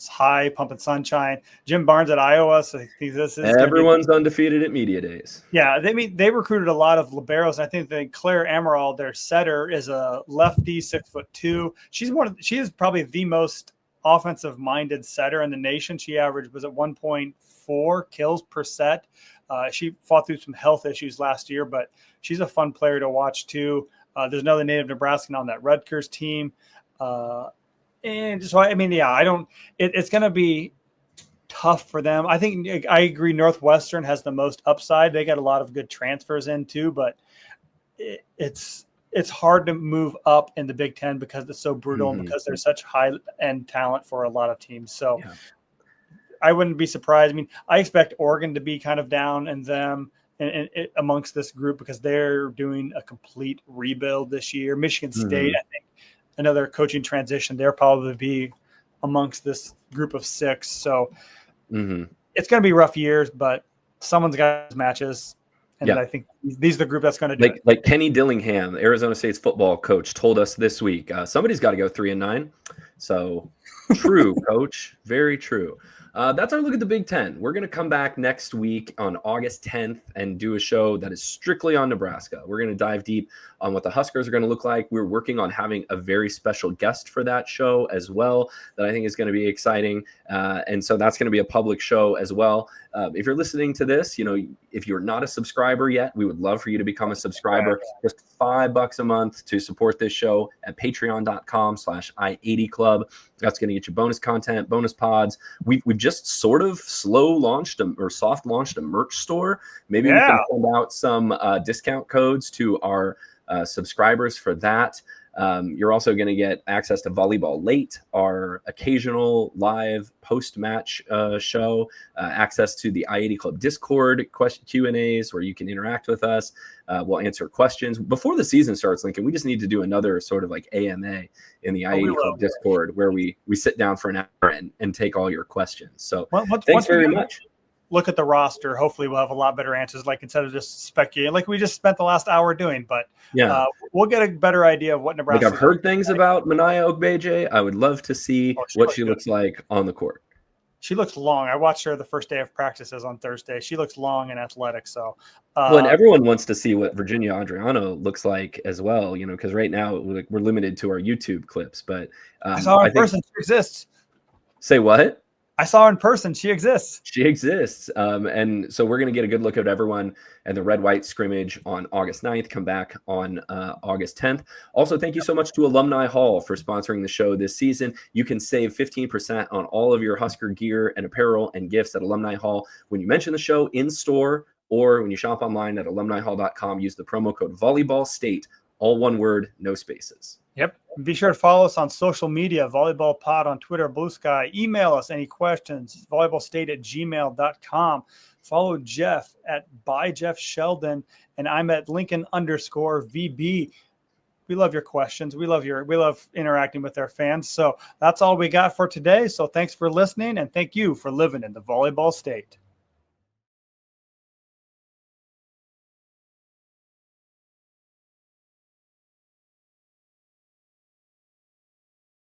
S2: high pumping sunshine. Jim Barnes at Iowa. So I think this is
S1: everyone's undefeated at Media Days.
S2: Yeah. They recruited a lot of liberos. And I think that Claire Amaral, their setter, is a lefty, 6'2". She is probably the most offensive minded setter in the nation. She was at 1.4 kills per set. She fought through some health issues last year, but she's a fun player to watch too. There's another native Nebraskan on that Rutgers team. And so, I mean, yeah, it's going to be tough for them. I think I agree. Northwestern has the most upside. They got a lot of good transfers in too, but it's hard to move up in the Big Ten because it's so brutal and because there's such high end talent for a lot of teams. So I wouldn't be surprised. I mean, I expect Oregon to be kind of down and them and amongst this group because they're doing a complete rebuild this year. Michigan State, I think another coaching transition. They'll probably be amongst this group of 6. So it's going to be rough years, but someone's got matches. And I think these are the group that's going to do it.
S1: Like Kenny Dillingham, Arizona State's football coach, told us this week, somebody's got to go 3-9. So true, coach. Very true. That's our look at the Big Ten. We're going to come back next week on August 10th and do a show that is strictly on Nebraska. We're going to dive deep on what the Huskers are going to look like. We're working on having a very special guest for that show as well that I think is going to be exciting. And so that's going to be a public show as well. If you're listening to this, if you're not a subscriber yet, we would love for you to become a subscriber. Just $5 a month to support this show at patreon.com/i80 club. That's going to get you bonus content, bonus pods. We've just sort of soft launched a merch store. Maybe we can send out some discount codes to our subscribers for that. You're also going to get access to Volleyball Late, our occasional live post-match show, access to the I-80 Club Discord Q&As where you can interact with us. We'll answer questions. Before the season starts, Lincoln, we just need to do another sort of like AMA in the I-80 Club Discord where we sit down for an hour and take all your questions. So thanks very much.
S2: Look at the roster. Hopefully we'll have a lot better answers, like instead of just speculating like we just spent the last hour doing. But we'll get a better idea of what Nebraska.
S1: Like I've heard things about Manaya Ogbeje. I would love to see what she looks like on the court.
S2: She looks long. I watched her the first day of practices on Thursday. She looks long and athletic. So,
S1: and everyone wants to see what Virginia Adriano looks like as well. Because right now we're limited to our YouTube clips. But
S2: I saw her in person. She exists.
S1: Say what?
S2: I saw her in person. She exists.
S1: She exists. And so we're going to get a good look at everyone and the red-white scrimmage on August 9th. Come back on August 10th. Also, thank you so much to Alumni Hall for sponsoring the show this season. You can save 15% on all of your Husker gear and apparel and gifts at Alumni Hall when you mention the show in store or when you shop online at alumnihall.com. Use the promo code Volleyball State, all one word, no spaces.
S2: Yep. Be sure to follow us on social media, Volleyball Pod on Twitter, Blue Sky. Email us any questions, volleyballstate@gmail.com. Follow Jeff at @byjeffsheldon, and I'm at Lincoln_VB. We love your questions. We love interacting with our fans. So that's all we got for today. So thanks for listening, and thank you for living in the Volleyball State.